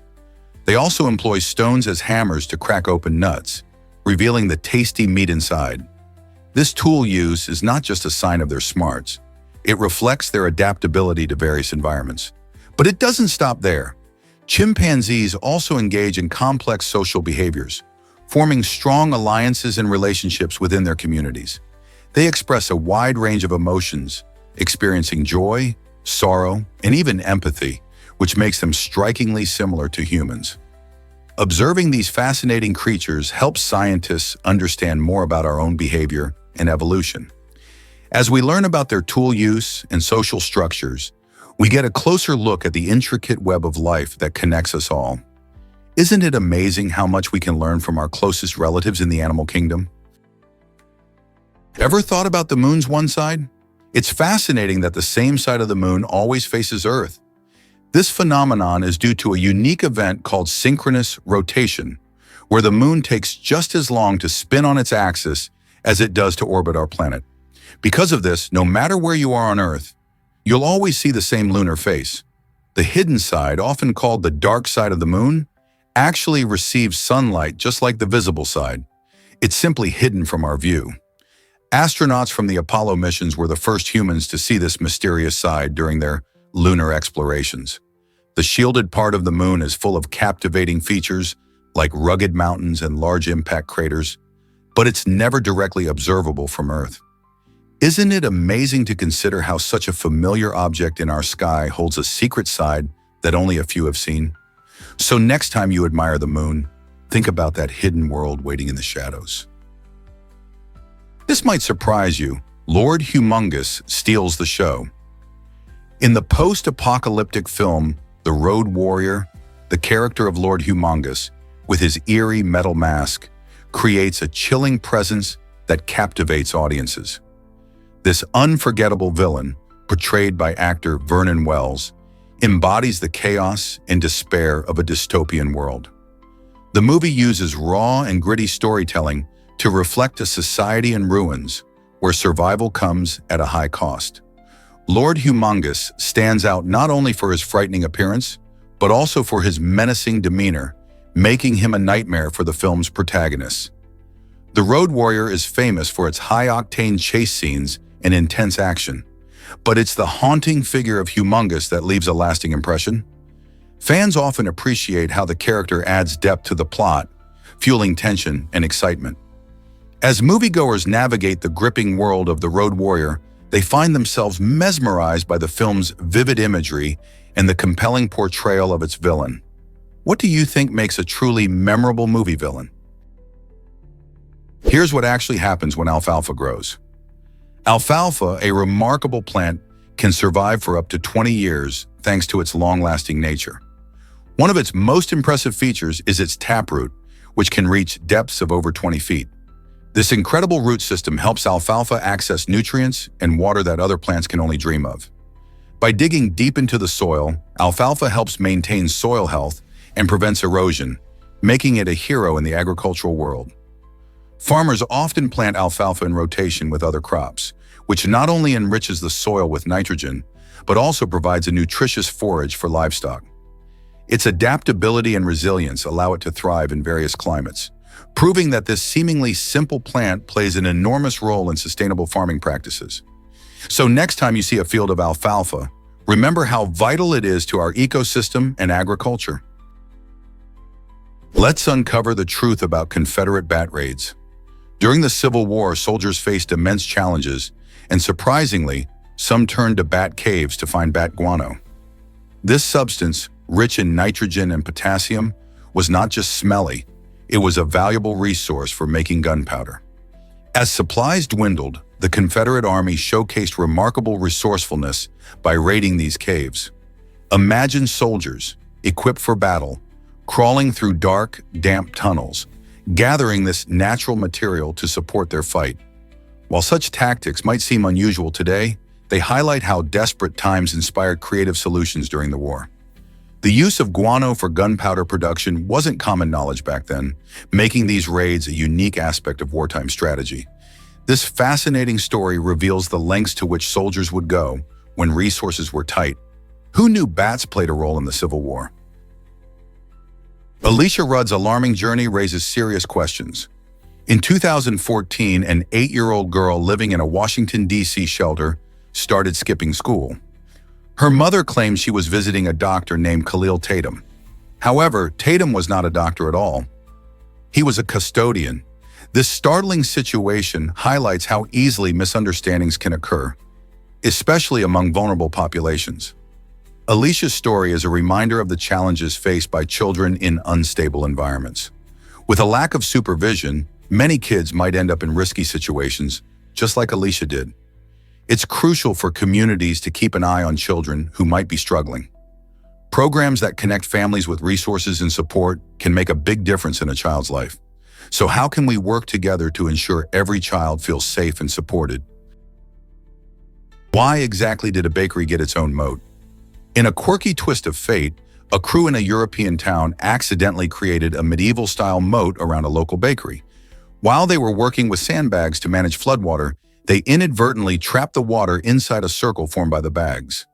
[SPEAKER 1] They also employ stones as hammers to crack open nuts, revealing the tasty meat inside. This tool use is not just a sign of their smarts. It reflects their adaptability to various environments. But it doesn't stop there. Chimpanzees also engage in complex social behaviors, forming strong alliances and relationships within their communities. They express a wide range of emotions, experiencing joy, sorrow, and even empathy, which makes them strikingly similar to humans. Observing these fascinating creatures helps scientists understand more about our own behavior and evolution. As we learn about their tool use and social structures, we get a closer look at the intricate web of life that connects us all. Isn't it amazing how much we can learn from our closest relatives in the animal kingdom? Ever thought about the moon's one side? It's fascinating that the same side of the moon always faces Earth. This phenomenon is due to a unique event called synchronous rotation, where the moon takes just as long to spin on its axis as it does to orbit our planet. Because of this, no matter where you are on Earth, you'll always see the same lunar face. The hidden side, often called the dark side of the moon, actually receives sunlight just like the visible side. It's simply hidden from our view. Astronauts from the Apollo missions were the first humans to see this mysterious side during their lunar explorations. The shielded part of the moon is full of captivating features like rugged mountains and large impact craters, but it's never directly observable from Earth. Isn't it amazing to consider how such a familiar object in our sky holds a secret side that only a few have seen? So next time you admire the moon, think about that hidden world waiting in the shadows. This might surprise you. Lord Humongous steals the show. In the post-apocalyptic film, The Road Warrior, the character of Lord Humongous, with his eerie metal mask, creates a chilling presence that captivates audiences. This unforgettable villain, portrayed by actor Vernon Wells, embodies the chaos and despair of a dystopian world. The movie uses raw and gritty storytelling to reflect a society in ruins where survival comes at a high cost. Lord Humongous stands out not only for his frightening appearance, but also for his menacing demeanor, making him a nightmare for the film's protagonists. The Road Warrior is famous for its high-octane chase scenes and intense action, but it's the haunting figure of Humongous that leaves a lasting impression. Fans often appreciate how the character adds depth to the plot, fueling tension and excitement. As moviegoers navigate the gripping world of the Road Warrior, they find themselves mesmerized by the film's vivid imagery and the compelling portrayal of its villain. What do you think makes a truly memorable movie villain? Here's what actually happens when alfalfa grows. Alfalfa, a remarkable plant, can survive for up to 20 years thanks to its long-lasting nature. One of its most impressive features is its taproot, which can reach depths of over 20 feet. This incredible root system helps alfalfa access nutrients and water that other plants can only dream of. By digging deep into the soil, alfalfa helps maintain soil health and prevents erosion, making it a hero in the agricultural world. Farmers often plant alfalfa in rotation with other crops, which not only enriches the soil with nitrogen, but also provides a nutritious forage for livestock. Its adaptability and resilience allow it to thrive in various climates, proving that this seemingly simple plant plays an enormous role in sustainable farming practices. So next time you see a field of alfalfa, Remember how vital it is to our ecosystem and agriculture. Let's uncover the truth about Confederate bat raids. During the Civil War, soldiers faced immense challenges, and surprisingly, some turned to bat caves to find bat guano. This substance, rich in nitrogen and potassium, was not just smelly, it was a valuable resource for making gunpowder. As supplies dwindled, the Confederate Army showcased remarkable resourcefulness by raiding these caves. Imagine soldiers, equipped for battle, crawling through dark, damp tunnels, gathering this natural material to support their fight. While such tactics might seem unusual today, they highlight how desperate times inspired creative solutions during the war. The use of guano for gunpowder production wasn't common knowledge back then, making these raids a unique aspect of wartime strategy. This fascinating story reveals the lengths to which soldiers would go when resources were tight. Who knew bats played a role in the Civil War? Elisha Rudd's alarming journey raises serious questions. In 2014, an 8-year-old girl living in a Washington, D.C. shelter started skipping school. Her mother claimed she was visiting a doctor named Khalil Tatum. However, Tatum was not a doctor at all. He was a custodian. This startling situation highlights how easily misunderstandings can occur, especially among vulnerable populations. Alicia's story is a reminder of the challenges faced by children in unstable environments. With a lack of supervision, many kids might end up in risky situations, just like Alicia did. It's crucial for communities to keep an eye on children who might be struggling. Programs that connect families with resources and support can make a big difference in a child's life. So how can we work together to ensure every child feels safe and supported? Why exactly did a bakery get its own moat? In a quirky twist of fate, a crew in a European town accidentally created a medieval-style moat around a local bakery. While they were working with sandbags to manage floodwater, they inadvertently trapped the water inside a circle formed by the bags.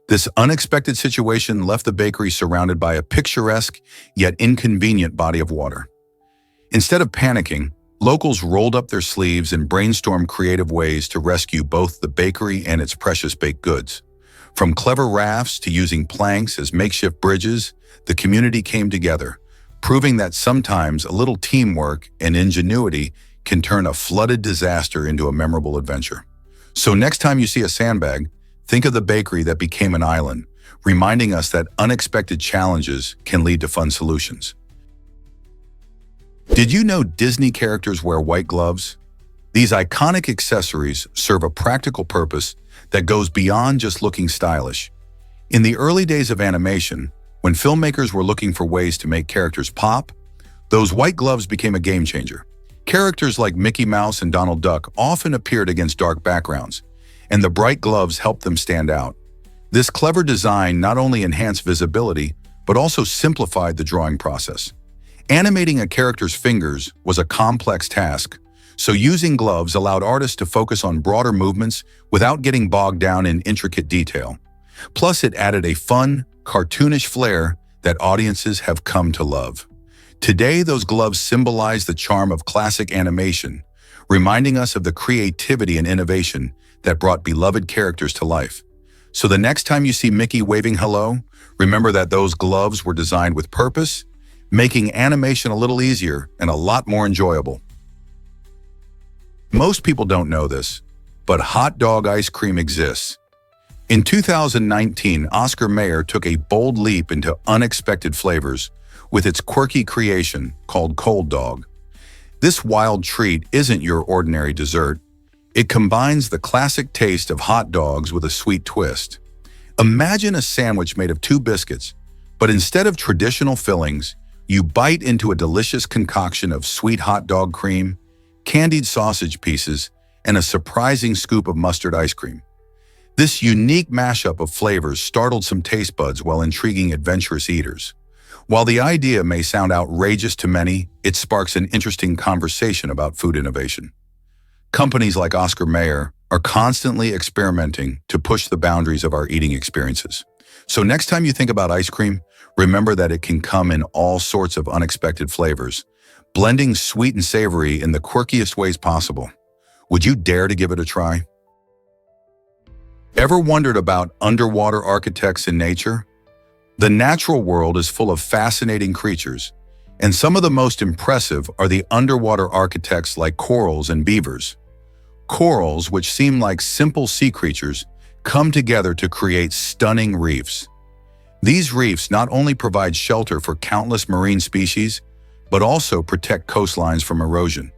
[SPEAKER 1] This unexpected situation left the bakery surrounded by a picturesque yet inconvenient body of water. Instead of panicking, locals rolled up their sleeves and brainstormed creative ways to rescue both the bakery and its precious baked goods. From clever rafts to using planks as makeshift bridges, the community came together, proving that sometimes a little teamwork and ingenuity can turn a flooded disaster into a memorable adventure. So next time you see a sandbag, think of the bakery that became an island, reminding us that unexpected challenges can lead to fun solutions. Did you know Disney characters wear white gloves? These iconic accessories serve a practical purpose that goes beyond just looking stylish. In the early days of animation, when filmmakers were looking for ways to make characters pop, those white gloves became a game changer. Characters like Mickey Mouse and Donald Duck often appeared against dark backgrounds, and the bright gloves helped them stand out. This clever design not only enhanced visibility, but also simplified the drawing process. Animating a character's fingers was a complex task, so using gloves allowed artists to focus on broader movements without getting bogged down in intricate detail. Plus, it added a fun, cartoonish flair that audiences have come to love. Today, those gloves symbolize the charm of classic animation, reminding us of the creativity and innovation that brought beloved characters to life. So the next time you see Mickey waving hello, remember that those gloves were designed with purpose, making animation a little easier and a lot more enjoyable. Most people don't know this, but hot dog ice cream exists. In 2019, Oscar Mayer took a bold leap into unexpected flavors with its quirky creation called Cold Dog. This wild treat isn't your ordinary dessert. It combines the classic taste of hot dogs with a sweet twist. Imagine a sandwich made of 2 biscuits, but instead of traditional fillings, you bite into a delicious concoction of sweet hot dog cream, candied sausage pieces, and a surprising scoop of mustard ice cream. This unique mashup of flavors startled some taste buds while intriguing adventurous eaters. While the idea may sound outrageous to many, it sparks an interesting conversation about food innovation. Companies like Oscar Mayer are constantly experimenting to push the boundaries of our eating experiences. So next time you think about ice cream, remember that it can come in all sorts of unexpected flavors, blending sweet and savory in the quirkiest ways possible. Would you dare to give it a try? Ever wondered about underwater architects in nature? The natural world is full of fascinating creatures, and some of the most impressive are the underwater architects like corals and beavers. Corals, which seem like simple sea creatures, come together to create stunning reefs. These reefs not only provide shelter for countless marine species, but also protect coastlines from erosion.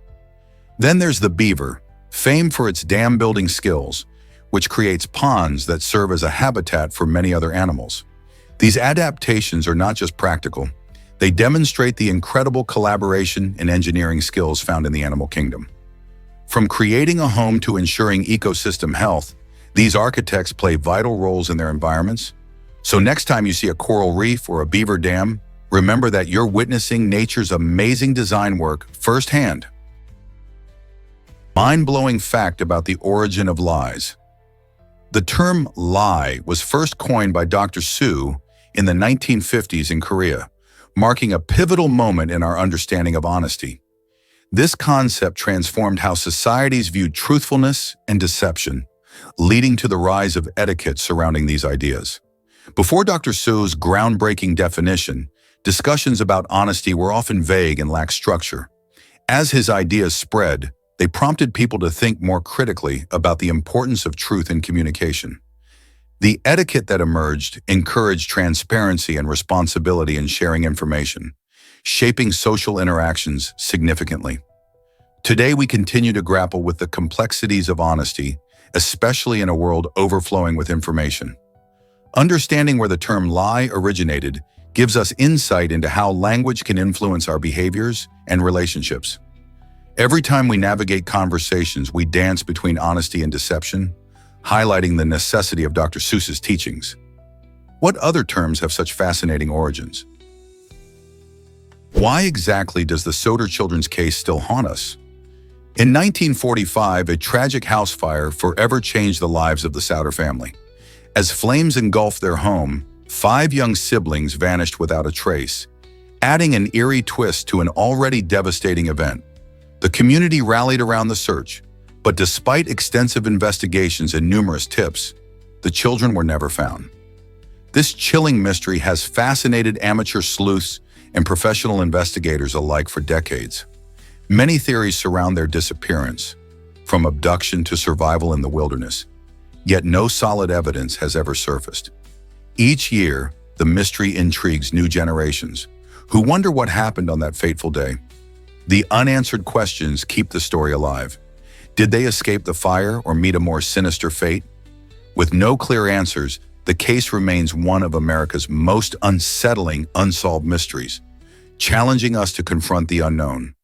[SPEAKER 1] Then there's the beaver, famed for its dam-building skills, which creates ponds that serve as a habitat for many other animals. These adaptations are not just practical, they demonstrate the incredible collaboration and engineering skills found in the animal kingdom. From creating a home to ensuring ecosystem health, these architects play vital roles in their environments. So next time you see a coral reef or a beaver dam, remember that you're witnessing nature's amazing design work firsthand. Mind-blowing fact about the origin of lies. The term lie was first coined by Dr. Sue in the 1950s in Korea, marking a pivotal moment in our understanding of honesty. This concept transformed how societies viewed truthfulness and deception, leading to the rise of etiquette surrounding these ideas. Before Dr. Sue's groundbreaking definition, discussions about honesty were often vague and lacked structure. As his ideas spread, they prompted people to think more critically about the importance of truth in communication. The etiquette that emerged encouraged transparency and responsibility in sharing information, shaping social interactions significantly. Today, we continue to grapple with the complexities of honesty, especially in a world overflowing with information. Understanding where the term lie originated gives us insight into how language can influence our behaviors and relationships. Every time we navigate conversations, we dance between honesty and deception, highlighting the necessity of Dr. Seuss's teachings. What other terms have such fascinating origins? Why exactly does the Soder children's case still haunt us? In 1945, a tragic house fire forever changed the lives of the Soder family. As flames engulfed their home, 5 young siblings vanished without a trace, adding an eerie twist to an already devastating event. The community rallied around the search, but despite extensive investigations and numerous tips, the children were never found. This chilling mystery has fascinated amateur sleuths and professional investigators alike for decades. Many theories surround their disappearance, from abduction to survival in the wilderness, yet no solid evidence has ever surfaced. Each year, the mystery intrigues new generations, who wonder what happened on that fateful day. The unanswered questions keep the story alive. Did they escape the fire or meet a more sinister fate? With no clear answers, the case remains one of America's most unsettling unsolved mysteries, challenging us to confront the unknown.